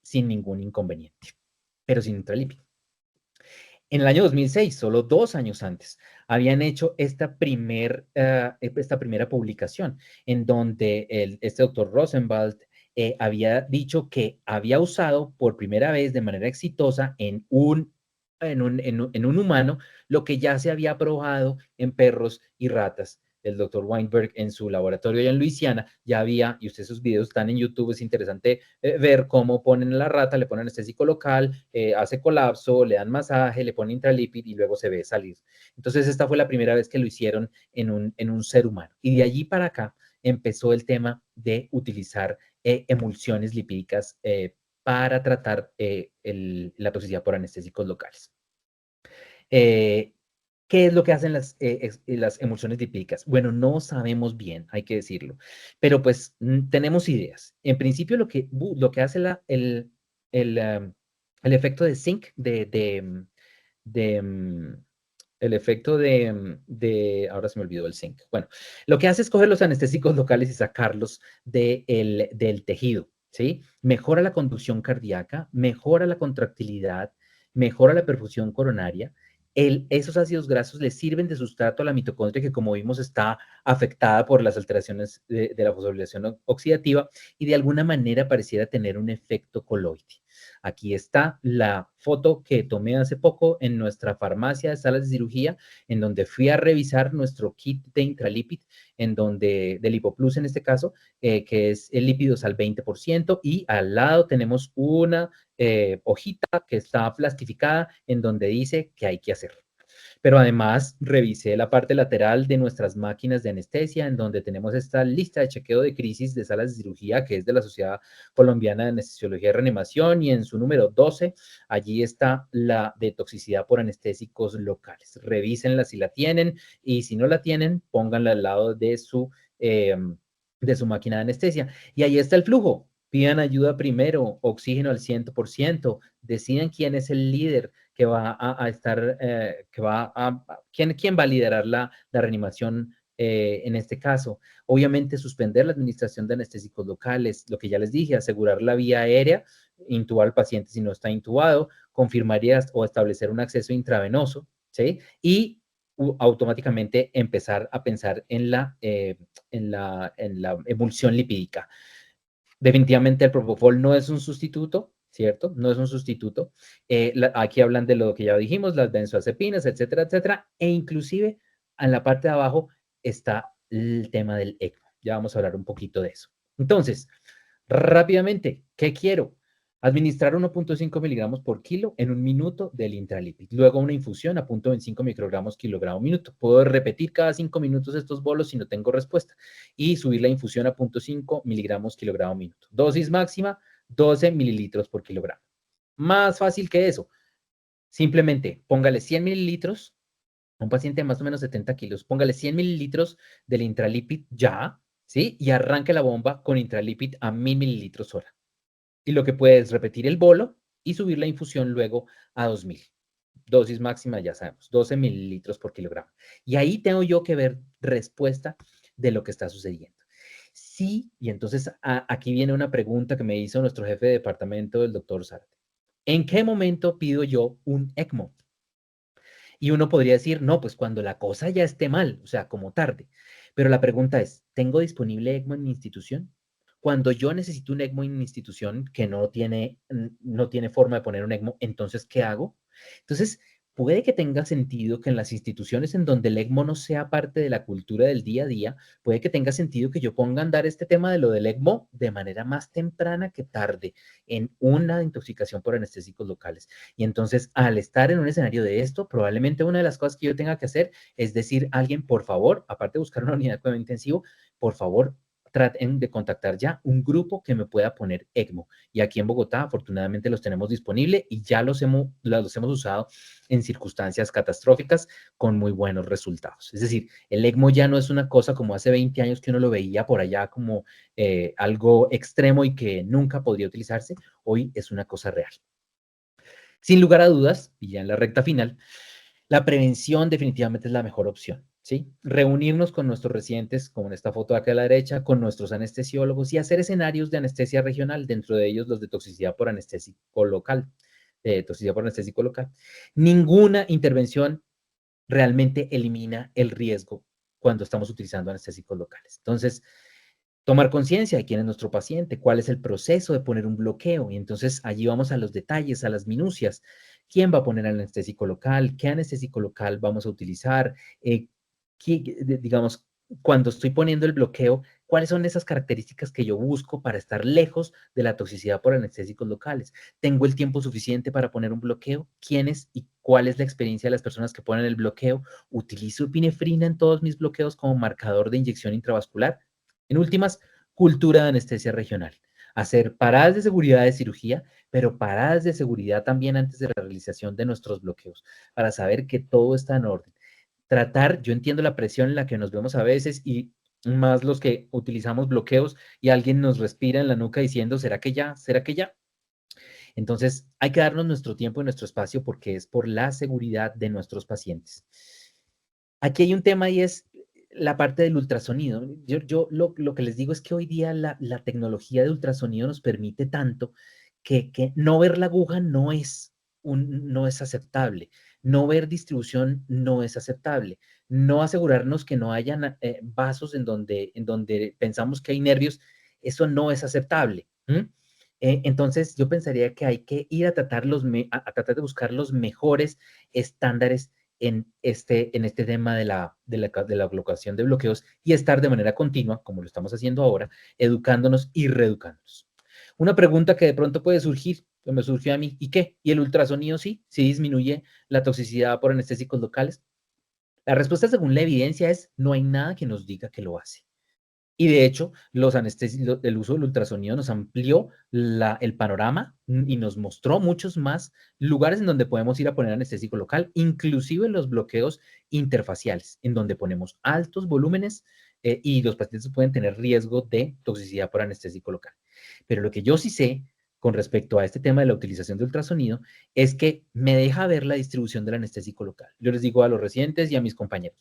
sin ningún inconveniente, pero sin intralipid. En el año 2006, solo 2 años antes, habían hecho esta primera publicación en donde este doctor Rosenwald había dicho que había usado por primera vez de manera exitosa en un humano lo que ya se había probado en perros y ratas. El doctor Weinberg en su laboratorio allá en Luisiana ya había, y ustedes sus videos están en YouTube, es interesante ver cómo ponen a la rata, le ponen anestésico local, hace colapso, le dan masaje, le ponen intralipid y luego se ve salir. Entonces esta fue la primera vez que lo hicieron en un ser humano. Y de allí para acá empezó el tema de utilizar emulsiones lipídicas para tratar la toxicidad por anestésicos locales. ¿Qué es lo que hacen las emulsiones lipídicas? Bueno, no sabemos bien, hay que decirlo, pero pues tenemos ideas. En principio, lo que hace el efecto de zinc, de el efecto ahora se me olvidó el zinc. Bueno, lo que hace es coger los anestésicos locales y sacarlos del tejido, ¿sí? Mejora la conducción cardíaca, mejora la contractilidad, mejora la perfusión coronaria. Esos ácidos grasos le sirven de sustrato a la mitocondria que, como vimos, está afectada por las alteraciones de la fosforilación oxidativa y de alguna manera pareciera tener un efecto coloide. Aquí está la foto que tomé hace poco en nuestra farmacia de salas de cirugía, en donde fui a revisar nuestro kit de intralipid, de Lipoplus en este caso, que es el lípidos al 20%, y al lado tenemos una hojita que está plastificada en donde dice que hay que hacer. Pero además revisé la parte lateral de nuestras máquinas de anestesia, en donde tenemos esta lista de chequeo de crisis de salas de cirugía, que es de la Sociedad Colombiana de Anestesiología y Reanimación, y en su número 12, allí está la de toxicidad por anestésicos locales. Revísenla si la tienen, y si no la tienen, pónganla al lado de su máquina de anestesia. Y ahí está el flujo. Pidan ayuda primero, oxígeno al 100%, deciden quién es el líder, que va a estar, ¿quién va a liderar la reanimación en este caso? Obviamente, suspender la administración de anestésicos locales, lo que ya les dije, asegurar la vía aérea, intubar al paciente si no está intubado, confirmaría o establecer un acceso intravenoso, ¿sí? Y automáticamente empezar a pensar en la emulsión lipídica. Definitivamente el propofol no es un sustituto, ¿cierto? No es un sustituto. Aquí hablan de lo que ya dijimos, las benzoazepinas, etcétera, etcétera. E inclusive en la parte de abajo está el tema del ECMO. Ya vamos a hablar un poquito de eso. Entonces, rápidamente, ¿qué quiero? Administrar 1.5 miligramos por kilo en un minuto del intralipid. Luego una infusión a 0.25 microgramos kilogramo minuto. Puedo repetir cada 5 minutos estos bolos si no tengo respuesta. Y subir la infusión a 0.5 miligramos kilogramo minuto. Dosis máxima, 12 mililitros por kilogramo. Más fácil que eso. Simplemente póngale 100 mililitros a un paciente de más o menos 70 kilos. Póngale 100 mililitros del intralipid ya, ¿sí? Y arranque la bomba con intralipid a 1000 mililitros hora. Y lo que puede es repetir el bolo y subir la infusión luego a 2000. Dosis máxima, ya sabemos, 12 mililitros por kilogramo. Y ahí tengo yo que ver respuesta de lo que está sucediendo. Sí, y entonces aquí viene una pregunta que me hizo nuestro jefe de departamento, el doctor Zárate. ¿En qué momento pido yo un ECMO? Y uno podría decir, no, pues cuando la cosa ya esté mal, o sea, como tarde. Pero la pregunta es, ¿tengo disponible ECMO en mi institución? Cuando yo necesito un ECMO en mi institución que no tiene forma de poner un ECMO, entonces, ¿qué hago? Entonces, puede que tenga sentido que en las instituciones en donde el ECMO no sea parte de la cultura del día a día, puede que tenga sentido que yo ponga a andar este tema de lo del ECMO de manera más temprana que tarde en una intoxicación por anestésicos locales. Y entonces, al estar en un escenario de esto, probablemente una de las cosas que yo tenga que hacer es decir a alguien, por favor, aparte de buscar una unidad de cuidado intensivo, por favor, traten de contactar ya un grupo que me pueda poner ECMO. Y aquí en Bogotá, afortunadamente, los tenemos disponibles y ya los hemos usado en circunstancias catastróficas con muy buenos resultados. Es decir, el ECMO ya no es una cosa como hace 20 años que uno lo veía por allá como algo extremo y que nunca podría utilizarse. Hoy es una cosa real. Sin lugar a dudas, y ya en la recta final, la prevención definitivamente es la mejor opción, ¿sí? Reunirnos con nuestros residentes, como en esta foto de acá a la derecha, con nuestros anestesiólogos y hacer escenarios de anestesia regional, dentro de ellos los de toxicidad por anestésico local, toxicidad por anestésico local. Ninguna intervención realmente elimina el riesgo cuando estamos utilizando anestésicos locales. Entonces, tomar conciencia de quién es nuestro paciente, cuál es el proceso de poner un bloqueo. Y entonces allí vamos a los detalles, a las minucias. ¿Quién va a poner el anestésico local? ¿Qué anestésico local vamos a utilizar? Digamos, cuando estoy poniendo el bloqueo, ¿cuáles son esas características que yo busco para estar lejos de la toxicidad por anestésicos locales? ¿Tengo el tiempo suficiente para poner un bloqueo? ¿Quiénes y cuál es la experiencia de las personas que ponen el bloqueo? ¿Utilizo epinefrina en todos mis bloqueos como marcador de inyección intravascular? En últimas, cultura de anestesia regional. Hacer paradas de seguridad de cirugía, pero paradas de seguridad también antes de la realización de nuestros bloqueos, para saber que todo está en orden. Tratar, yo entiendo la presión en la que nos vemos a veces y más los que utilizamos bloqueos y alguien nos respira en la nuca diciendo, ¿será que ya? ¿Será que ya? Entonces, hay que darnos nuestro tiempo y nuestro espacio porque es por la seguridad de nuestros pacientes. Aquí hay un tema y es la parte del ultrasonido. Yo lo que les digo es que hoy día la tecnología de ultrasonido nos permite tanto que no ver la aguja no es aceptable. No ver distribución no es aceptable. No asegurarnos que no hayan vasos en donde pensamos que hay nervios, eso no es aceptable. Entonces, yo pensaría que hay que ir a tratar, a tratar de buscar los mejores estándares en este tema de la colocación de bloqueos y estar de manera continua, como lo estamos haciendo ahora, educándonos y reeducándonos. Una pregunta que de pronto puede surgir, que me surgió a mí, ¿y qué? ¿Y el ultrasonido sí? ¿Sí disminuye la toxicidad por anestésicos locales? La respuesta según la evidencia es no hay nada que nos diga que lo hace. Y de hecho, el uso del ultrasonido nos amplió el panorama y nos mostró muchos más lugares en donde podemos ir a poner anestésico local, inclusive los bloqueos interfaciales, en donde ponemos altos volúmenes y los pacientes pueden tener riesgo de toxicidad por anestésico local. Pero lo que yo sí sé con respecto a este tema de la utilización de ultrasonido es que me deja ver la distribución del anestésico local. Yo les digo a los residentes y a mis compañeros,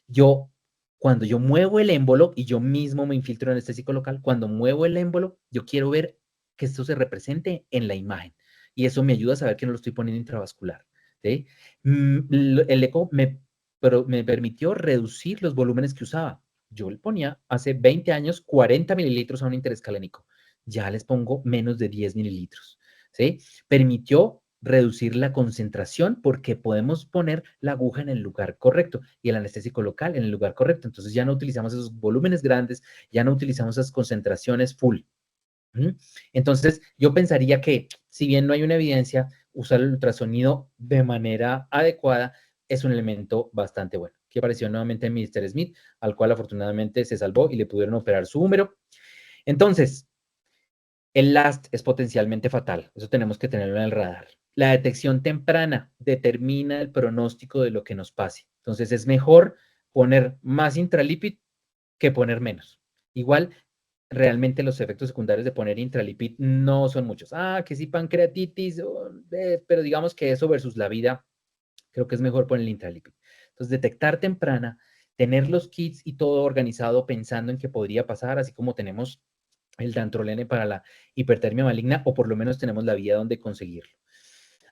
yo cuando yo muevo el émbolo y yo mismo me infiltro en anestésico local, cuando muevo el émbolo, yo quiero ver que esto se represente en la imagen. Y eso me ayuda a saber que no lo estoy poniendo intravascular. ¿Sí? El eco me permitió reducir los volúmenes que usaba. Yo le ponía hace 20 años 40 mililitros a un interescalénico. Ya les pongo menos de 10 mililitros. ¿Sí? Permitió reducir la concentración porque podemos poner la aguja en el lugar correcto y el anestésico local en el lugar correcto. Entonces ya no utilizamos esos volúmenes grandes, ya no utilizamos esas concentraciones full. Entonces yo pensaría que si bien no hay una evidencia, usar el ultrasonido de manera adecuada es un elemento bastante bueno. Que apareció nuevamente en Mr. Smith, al cual afortunadamente se salvó y le pudieron operar su húmero. Entonces, el LAST es potencialmente fatal, eso tenemos que tenerlo en el radar. La detección temprana determina el pronóstico de lo que nos pase. Entonces es mejor poner más intralipid que poner menos. Igual, realmente los efectos secundarios de poner intralipid no son muchos. Que sí, pancreatitis, pero digamos que eso versus la vida, creo que es mejor poner el intralipid. Entonces, detectar temprana, tener los kits y todo organizado pensando en que podría pasar, así como tenemos el dantrolene para la hipertermia maligna, o por lo menos tenemos la vía donde conseguirlo.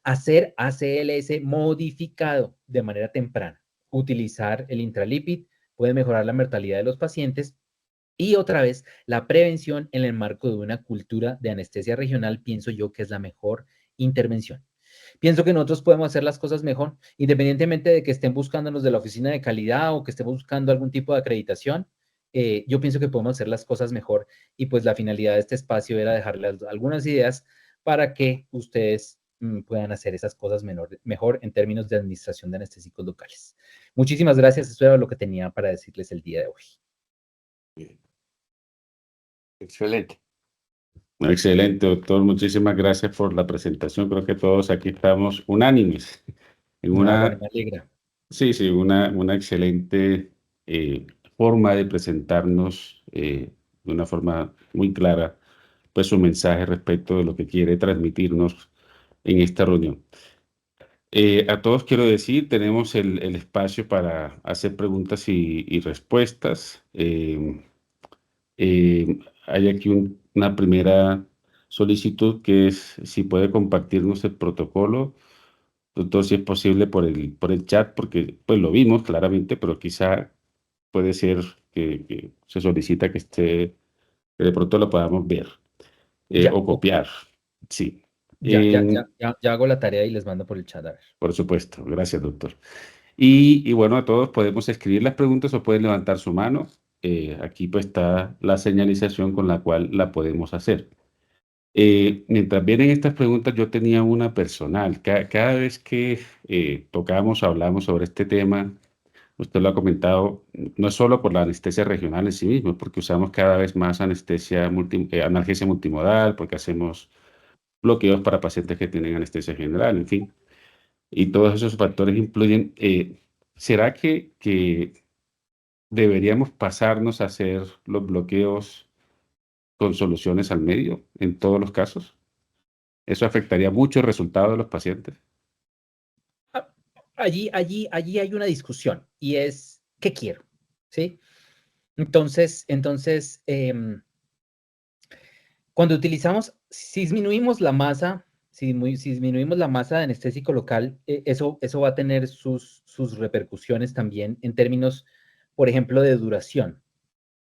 Hacer ACLS modificado de manera temprana. Utilizar el intralipid puede mejorar la mortalidad de los pacientes. Y otra vez, la prevención en el marco de una cultura de anestesia regional, pienso yo que es la mejor intervención. Pienso que nosotros podemos hacer las cosas mejor, independientemente de que estén buscándonos de la oficina de calidad o que estemos buscando algún tipo de acreditación. Yo pienso que podemos hacer las cosas mejor y pues la finalidad de este espacio era dejarles algunas ideas para que ustedes puedan hacer esas cosas mejor en términos de administración de anestésicos locales. Muchísimas gracias, eso era lo que tenía para decirles el día de hoy. Excelente. Excelente, doctor. Muchísimas gracias por la presentación. Creo que todos aquí estamos unánimes en Bueno, una, me alegra. sí, sí, una excelente forma de presentarnos de una forma muy clara, pues su mensaje respecto de lo que quiere transmitirnos en esta reunión. A todos quiero decir, tenemos el espacio para hacer preguntas y respuestas. Hay aquí una primera solicitud que es si puede compartirnos el protocolo, doctor, si es posible por el chat, porque pues lo vimos claramente, pero quizá puede ser que se solicita que de pronto lo podamos ver Ya, o ok. copiar. Sí. Ya, En- ya hago la tarea y les mando por el chat, a ver. por supuesto. Gracias, doctor. Y bueno, a todos podemos escribir las preguntas o pueden levantar su mano. Aquí pues está la señalización con la cual la podemos hacer. Mientras vienen estas preguntas, yo tenía una personal. Cada vez que tocamos, hablamos sobre este tema, usted lo ha comentado, no es solo por la anestesia regional en sí mismo, es porque usamos cada vez más analgesia multimodal, porque hacemos bloqueos para pacientes que tienen anestesia general, en fin, y todos esos factores influyen. ¿Será que deberíamos pasarnos a hacer los bloqueos con soluciones al medio en todos los casos? ¿Eso afectaría mucho el resultado de los pacientes? Ah, allí hay una discusión y es, ¿qué quiero? ¿Sí? Entonces, cuando utilizamos, si disminuimos la masa, si disminuimos la masa de anestésico local, eso va a tener sus repercusiones también en términos, por ejemplo, de duración.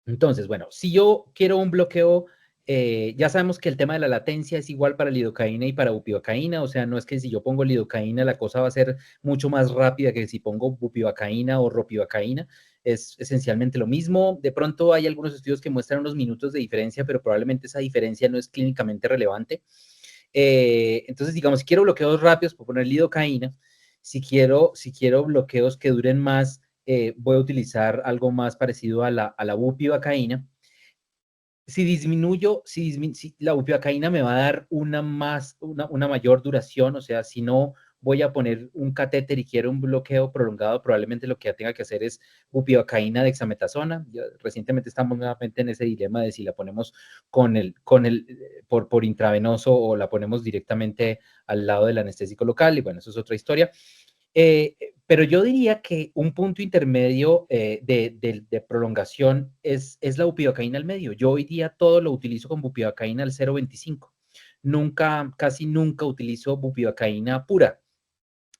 Entonces, bueno, si yo quiero un bloqueo, ya sabemos que el tema de la latencia es igual para lidocaína y para bupivacaína, o sea, no es que si yo pongo lidocaína la cosa va a ser mucho más rápida que si pongo bupivacaína o ropivacaína, es esencialmente lo mismo. De pronto hay algunos estudios que muestran unos minutos de diferencia, pero probablemente esa diferencia no es clínicamente relevante. Entonces, digamos, si quiero bloqueos rápidos, puedo poner lidocaína. Si quiero bloqueos que duren más, voy a utilizar algo más parecido a la bupivacaína. Si la bupivacaína me va a dar una mayor duración, o sea, si no voy a poner un catéter y quiero un bloqueo prolongado, probablemente lo que tenga que hacer es bupivacaína dexametasona. Ya, recientemente estamos nuevamente en ese dilema de si la ponemos por intravenoso o la ponemos directamente al lado del anestésico local, y bueno, eso es otra historia. Pero yo diría que un punto intermedio de prolongación es la bupivacaína al medio. Yo hoy día todo lo utilizo con bupivacaína al 0,25. Nunca, casi nunca utilizo bupivacaína pura.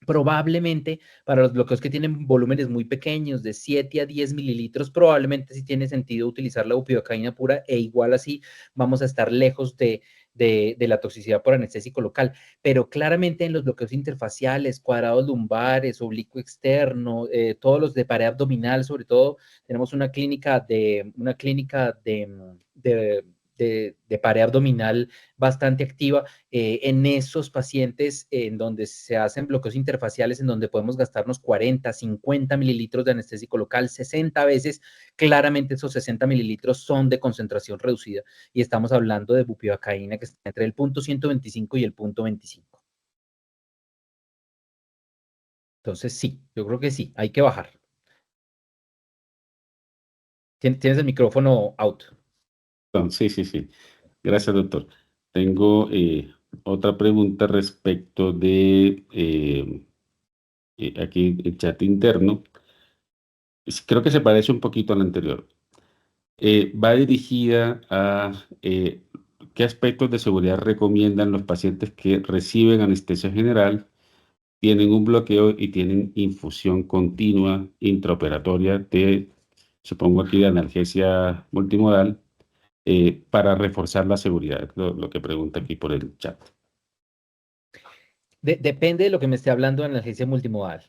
Probablemente para los bloqueos que tienen volúmenes muy pequeños, de 7 a 10 mililitros, probablemente sí tiene sentido utilizar la bupivacaína pura, e igual así vamos a estar lejos de la toxicidad por anestésico local. Pero claramente en los bloqueos interfaciales, cuadrados lumbares, oblicuo externo, todos los de pared abdominal, sobre todo, tenemos una clínica de pared abdominal bastante activa en esos pacientes en donde se hacen bloqueos interfaciales, en donde podemos gastarnos 40, 50 mililitros de anestésico local, 60 veces, claramente esos 60 mililitros son de concentración reducida y estamos hablando de bupivacaína que está entre el punto 125 y el punto 25. Entonces, sí, yo creo que sí, hay que bajar. Tienes el micrófono out. Sí, sí, sí. Gracias, doctor. Tengo otra pregunta respecto de aquí el chat interno. Creo que se parece un poquito a la anterior. Va dirigida a qué aspectos de seguridad recomiendan los pacientes que reciben anestesia general, tienen un bloqueo y tienen infusión continua intraoperatoria de, supongo aquí, de analgesia multimodal para reforzar la seguridad, lo que pregunta aquí por el chat. Depende de lo que me esté hablando de analgesia multimodal.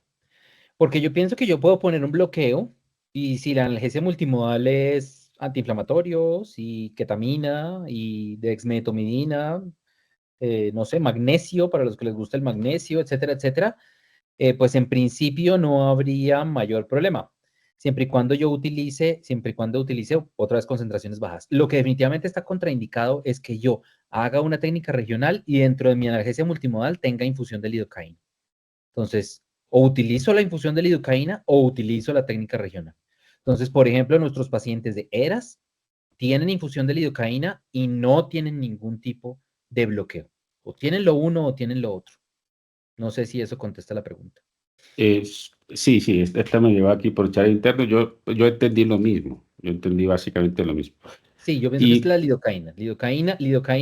Porque yo pienso que yo puedo poner un bloqueo y si la analgesia multimodal es antiinflamatorios y ketamina y dexmedetomidina, no sé, magnesio para los que les gusta el magnesio, etcétera, etcétera, pues en principio no habría mayor problema. Siempre y cuando utilice otra vez concentraciones bajas. Lo que definitivamente está contraindicado es que yo haga una técnica regional y dentro de mi analgesia multimodal tenga infusión de lidocaína. Entonces, o utilizo la infusión de lidocaína o utilizo la técnica regional. Entonces, por ejemplo, nuestros pacientes de ERAS tienen infusión de lidocaína y no tienen ningún tipo de bloqueo. O tienen lo uno o tienen lo otro. No sé si eso contesta la pregunta. Sí, sí, esta me lleva aquí por el chat interno. Yo entendí lo mismo. Yo entendí básicamente lo mismo. Sí, yo pienso que es Y la lidocaína. Lidocaína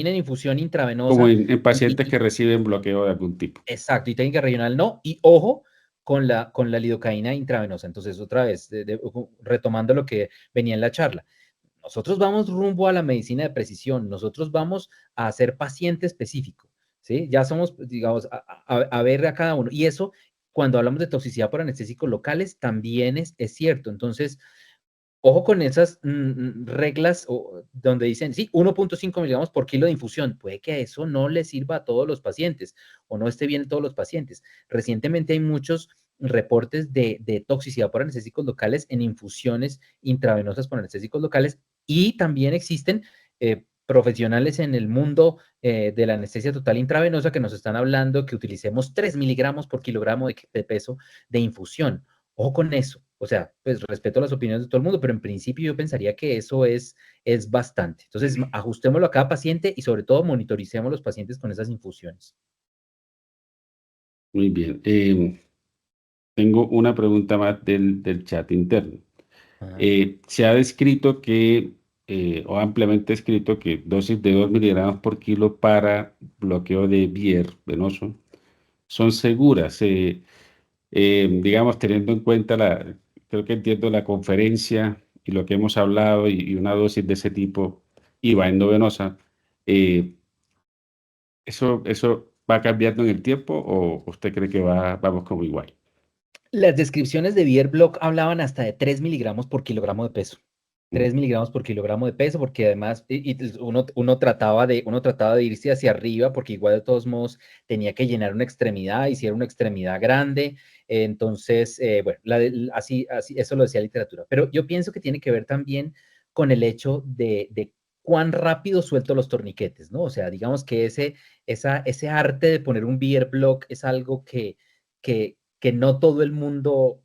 en infusión como intravenosa. en pacientes que reciben bloqueo de algún tipo. Exacto, y técnica regional no. Y ojo con la lidocaína intravenosa. Entonces, otra vez, retomando lo que venía en la charla. Nosotros vamos rumbo a la medicina de precisión, nosotros vamos a ser paciente específico, ¿sí? Ya somos, digamos, a ver a cada uno. Y eso, cuando hablamos de toxicidad por anestésicos locales, también es cierto. Entonces, ojo con esas reglas donde dicen, sí, 1,5 miligramos por kilo de infusión. Puede que eso no le sirva a todos los pacientes o no esté bien en todos los pacientes. Recientemente hay muchos reportes de toxicidad por anestésicos locales en infusiones intravenosas por anestésicos locales y también existen profesionales en el mundo de la anestesia total intravenosa que nos están hablando que utilicemos 3 miligramos por kilogramo de peso de infusión. Ojo con eso. O sea, pues respeto las opiniones de todo el mundo, pero en principio yo pensaría que eso es bastante. Entonces, ajustémoslo a cada paciente y sobre todo monitoricemos los pacientes con esas infusiones. Muy bien. Tengo una pregunta más del chat interno. Ajá. Se ha descrito que, o ampliamente escrito que dosis de 2 miligramos por kilo para bloqueo de Bier venoso son seguras. Digamos, teniendo en cuenta creo que entiendo la conferencia y lo que hemos hablado y una dosis de ese tipo y va endovenosa, eh, ¿eso va cambiando en el tiempo o usted cree que vamos como igual? Las descripciones de Beer Block hablaban hasta de 3 miligramos por kilogramo de peso. 3 miligramos por kilogramo de peso, porque además uno trataba de irse hacia arriba, porque igual de todos modos tenía que llenar una extremidad, y si era una extremidad grande, entonces, bueno, así, eso lo decía la literatura. Pero yo pienso que tiene que ver también con el hecho de cuán rápido suelto los torniquetes, ¿no? O sea, digamos que ese arte de poner un Beer Block es algo que no todo el mundo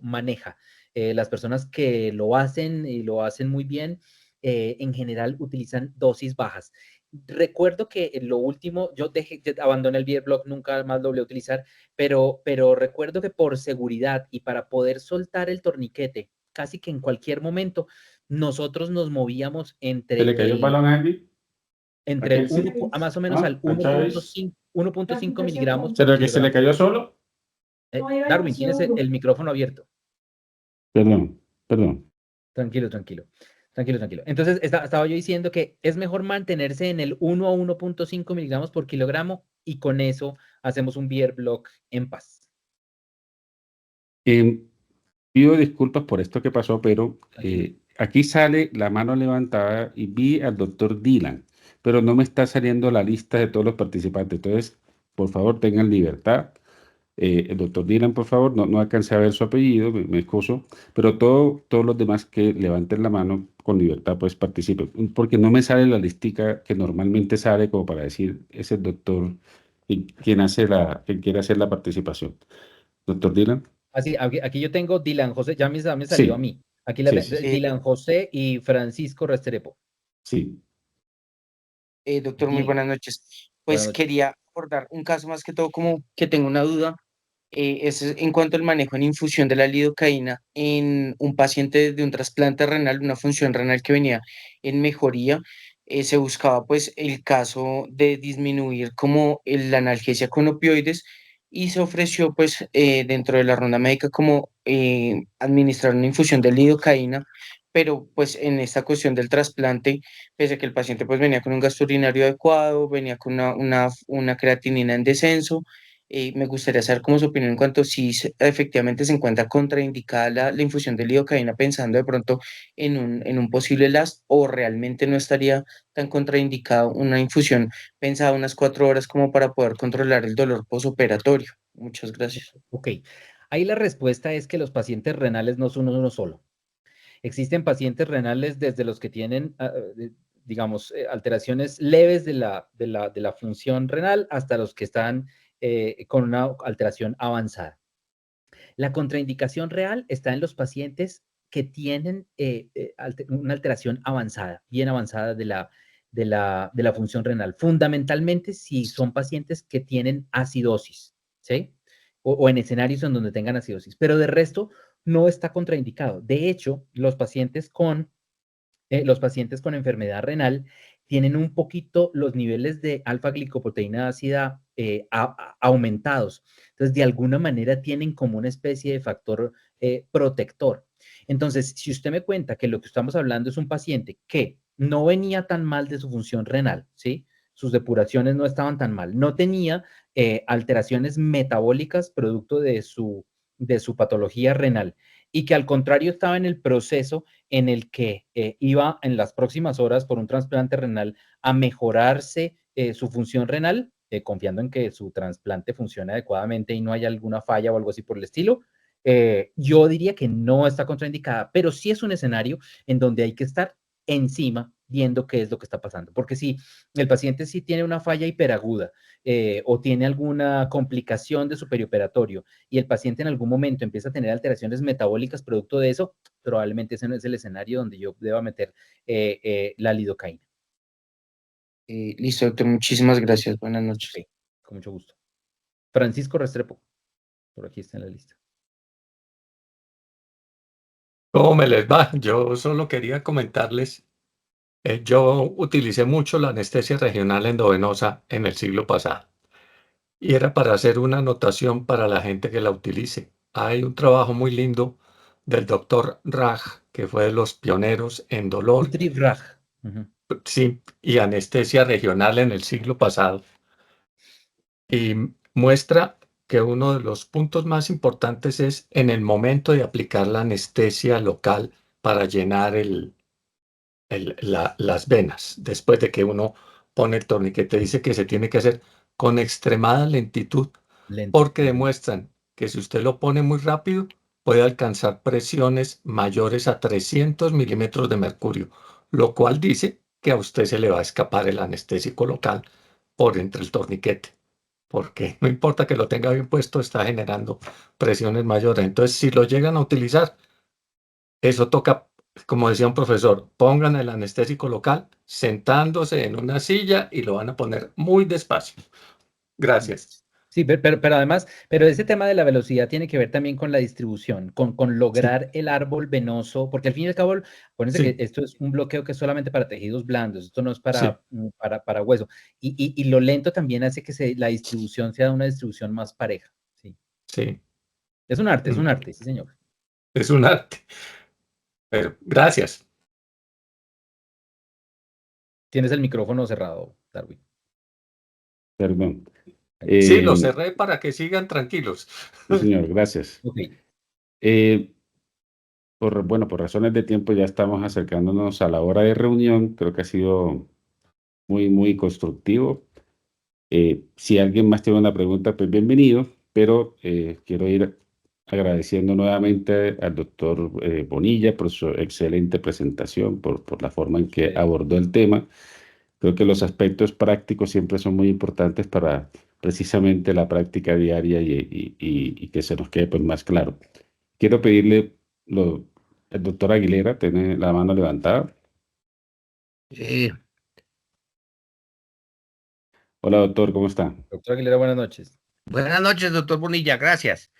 maneja. Las personas que lo hacen y lo hacen muy bien, en general utilizan dosis bajas. Recuerdo que en lo último, yo abandoné el beer block, nunca más lo volví a utilizar, pero recuerdo que por seguridad y para poder soltar el torniquete casi que en cualquier momento, nosotros nos movíamos ¿Se entre le cayó el el, balón a alguien? entre el ¿Aquel sí? 1, más o menos ¿Ah? al ¿A Chávez? 1.5 miligramos por ¿Pero que se le kilogramo. cayó solo? Darwin, tienes el micrófono abierto. Perdón, perdón. Tranquilo, tranquilo. Tranquilo, tranquilo. Entonces, estaba yo diciendo que es mejor mantenerse en el 1 a 1.5 miligramos por kilogramo y con eso hacemos un beer block en paz. Em, Pido disculpas por esto que pasó, pero Tranquilo. aquí sale la mano levantada y vi al doctor Dylan, pero no me está saliendo la lista de todos los participantes. Entonces, por favor, tengan libertad. El doctor Dylan, por favor, no alcancé a ver su apellido, me excuso, pero todos los demás que levanten la mano con libertad, pues participen, porque no me sale la listica que normalmente sale como para decir, es el doctor quien quiere hacer la participación. Doctor Dylan, Así, aquí yo tengo Dylan José, ya me salió a sí, mí. Aquí sí, sí, sí, Dylan José y Francisco Restrepo. sí. Doctor, muy Bien, buenas noches. buenas Pues noches. quería abordar un caso más que todo como que tengo una duda. Es en cuanto al manejo en infusión de la lidocaína en un paciente de un trasplante renal, una función renal que venía en mejoría. Se buscaba pues el caso de disminuir como la analgesia con opioides y se ofreció pues dentro de la ronda médica como administrar una infusión de lidocaína, pero pues en esta cuestión del trasplante, pese a que el paciente pues venía con un gasto urinario adecuado, venía con una creatinina en descenso. Me gustaría saber cómo su opinión en cuanto a si efectivamente se encuentra contraindicada la infusión de lidocaína, pensando de pronto en un posible LAST, o realmente no estaría tan contraindicado una infusión pensada unas 4 horas como para poder controlar el dolor posoperatorio. Muchas gracias. Ok, ahí la respuesta es que los pacientes renales no son uno solo. Existen pacientes renales desde los que tienen, digamos, alteraciones leves de la función renal hasta los que están con una alteración avanzada. La contraindicación real está en los pacientes que tienen una alteración avanzada, bien avanzada de la función renal, fundamentalmente si son pacientes que tienen acidosis, ¿sí? O en escenarios en donde tengan acidosis, pero de resto no está contraindicado. De hecho, los pacientes con enfermedad renal tienen un poquito los niveles de alfa-glicoproteína ácida aumentados. Entonces, de alguna manera tienen como una especie de factor protector. Entonces, si usted me cuenta que lo que estamos hablando es un paciente que no venía tan mal de su función renal, ¿sí? Sus depuraciones no estaban tan mal, no tenía alteraciones metabólicas producto de su patología renal y que al contrario estaba en el proceso en el que iba en las próximas horas por un trasplante renal a mejorarse su función renal, confiando en que su trasplante funcione adecuadamente y no haya alguna falla o algo así por el estilo. Yo diría que no está contraindicada, pero sí es un escenario en donde hay que estar encima viendo qué es lo que está pasando. Porque si el paciente sí tiene una falla hiperaguda o tiene alguna complicación de su perioperatorio y el paciente en algún momento empieza a tener alteraciones metabólicas producto de eso, probablemente ese no es el escenario donde yo deba meter la lidocaína. Listo, doctor, muchísimas gracias. Buenas noches. Ok, con mucho gusto. Francisco Restrepo, por aquí está en la lista. ¿Cómo me les va? Yo solo quería comentarles, yo utilicé mucho la anestesia regional endovenosa en el siglo pasado y era para hacer una anotación para la gente que la utilice. Hay un trabajo muy lindo del doctor Raj, que fue de los pioneros en dolor, Utri Raj. Ujú. sí, y anestesia regional en el siglo pasado. Y muestra que uno de los puntos más importantes es en el momento de aplicar la anestesia local para llenar las venas. Después de que uno pone el torniquete, dice que se tiene que hacer con extremada lentitud Lento. porque demuestran que si usted lo pone muy rápido, puede alcanzar presiones mayores a 300 milímetros de mercurio, lo cual dice que a usted se le va a escapar el anestésico local por entre el torniquete, porque no importa que lo tenga bien puesto, está generando presiones mayores. Entonces, si lo llegan a utilizar, eso toca, como decía un profesor, pongan el anestésico local sentándose en una silla y lo van a poner muy despacio. Gracias. Sí, pero además, pero ese tema de la velocidad tiene que ver también con la distribución, con Sí, lograr el árbol venoso, porque al fin y al cabo, acuérdense que sí, esto es un bloqueo que es solamente para tejidos blandos, esto no es sí, para hueso. Y lo lento también hace que la distribución sea una distribución más pareja. Sí. sí. Es Mm, un arte, sí, señor. Es un arte. Pero gracias. Tienes el micrófono cerrado, Darwin. Perdón. Sí, lo Eh, cerré para que sigan tranquilos. sí, señor, gracias. Ok. Eh, bueno, por razones de tiempo ya estamos acercándonos a la hora de reunión. Creo que ha sido muy, muy constructivo. Si alguien más tiene una pregunta, pues bienvenido, pero quiero ir agradeciendo nuevamente al doctor Bonilla por su excelente presentación, por la forma en que Sí. abordó el tema. Creo que los aspectos prácticos siempre son muy importantes para precisamente la práctica diaria y que se nos quede pues, más claro. Quiero pedirle, el doctor Aguilera tiene la mano levantada. Eh, Hola doctor, ¿cómo está? Doctor Aguilera, buenas noches. Buenas noches, doctor Bonilla, gracias.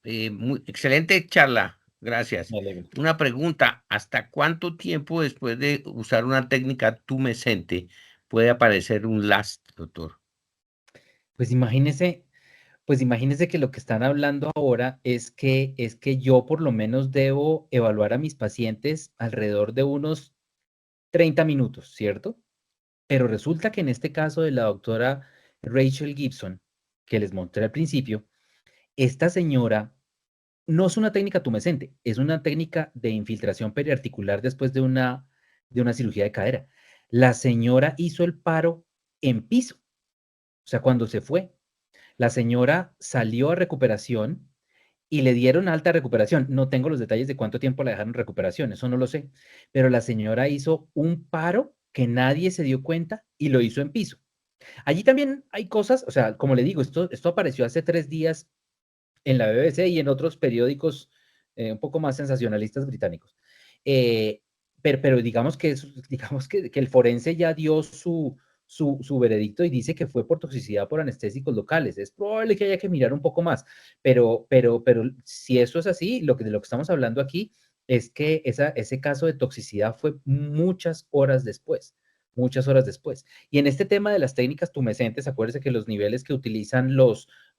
Excelente charla, gracias. Me alegro. Una pregunta, ¿hasta cuánto tiempo después de usar una técnica tumescente puede aparecer un LAST, doctor? Pues imagínese que lo que están hablando ahora es que yo por lo menos debo evaluar a mis pacientes alrededor de unos 30 minutos, ¿cierto? Pero resulta que en este caso de la doctora Rachel Gibson, que les mostré al principio, esta señora no es una técnica tumescente, es una técnica de infiltración periarticular después de una cirugía de cadera. La señora hizo el paro en piso, o sea, cuando se fue. La señora salió a recuperación y le dieron alta recuperación. No tengo los detalles de cuánto tiempo la dejaron en recuperación, eso no lo sé, pero la señora hizo un paro que nadie se dio cuenta y lo hizo en piso. Allí también hay cosas, o sea, como le digo, esto apareció hace 3 días en la BBC y en otros periódicos un poco más sensacionalistas británicos. Eh, pero digamos que, digamos que el forense ya dio su veredicto y dice que fue por toxicidad por anestésicos locales. Es probable que haya que mirar un poco más, pero si eso es así, de lo que estamos hablando aquí es que ese caso de toxicidad fue muchas horas después. Y en este tema de las técnicas tumescentes, acuérdense que los niveles que utilizan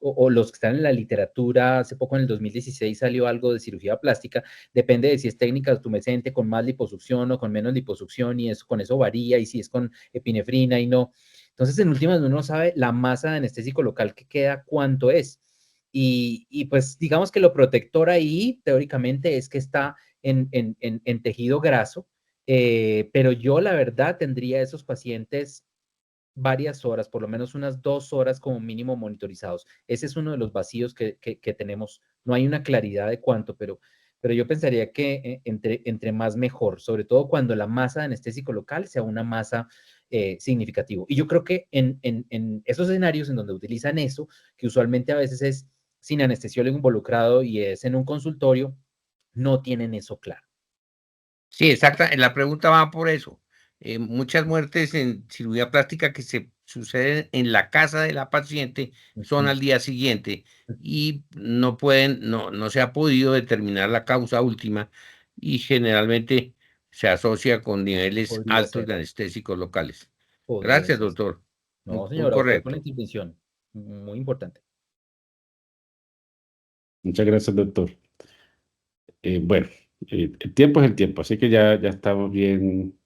o los que están en la literatura, hace poco en el 2016 salió algo de cirugía plástica, depende de si es técnica tumescente con más liposucción o con menos liposucción y eso, con eso varía y si es con epinefrina y no. Entonces, en últimas, uno sabe la masa de anestésico local que queda, cuánto es. Y pues digamos que lo protector ahí, teóricamente, es que está en tejido graso, pero yo la verdad tendría esos pacientes varias horas, por lo menos unas 2 horas como mínimo monitorizados. Ese es uno de los vacíos que tenemos. No hay una claridad de cuánto, pero yo pensaría que entre más mejor, sobre todo cuando la masa de anestésico local sea una masa significativo. Y yo creo que en esos escenarios en donde utilizan eso, que usualmente a veces es sin anestesiólogo involucrado y es en un consultorio, no tienen eso claro. Sí, exacta. La pregunta va por eso. Muchas muertes en cirugía plástica que se suceden en la casa de la paciente son al día siguiente y no se ha podido determinar la causa última y generalmente se asocia con niveles Podría altos ser, de anestésicos locales. podría Gracias, ser. doctor. No, Muy señora, usted con la correcto. intervención, muy importante. Muchas gracias, doctor. Bueno, el tiempo es el tiempo, así que ya estamos bien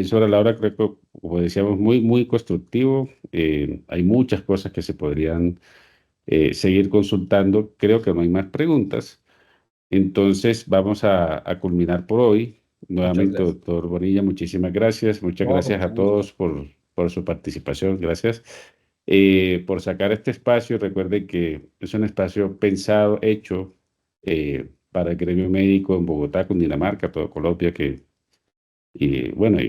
sobre la hora, creo que, como decíamos, muy constructivo. Hay muchas cosas que se podrían seguir consultando. Creo que no hay más preguntas. Entonces, vamos a culminar por hoy. Muchas Nuevamente, gracias. doctor Bonilla, muchísimas gracias. Muchas No, con gracias mucho a gusto. todos por su participación. Gracias por sacar este espacio. Recuerden que es un espacio pensado, hecho para el gremio médico en Bogotá, Cundinamarca, todo Colombia, y bueno,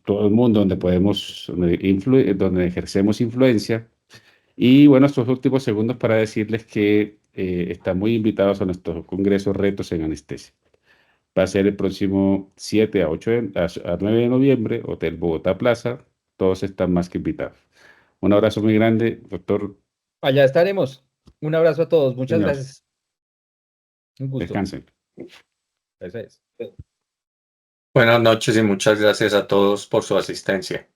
todo el mundo donde donde ejercemos influencia. Y bueno, estos últimos segundos para decirles que están muy invitados a nuestro congreso Retos en Anestesia. Va a ser el próximo 7 a 9 de noviembre, Hotel Bogotá Plaza. Todos están más que invitados. Un abrazo muy grande, doctor. Allá estaremos. Un abrazo a todos. Muchas Señor, gracias. Un gusto. descansen. Eso es. Buenas noches y muchas gracias a todos por su asistencia.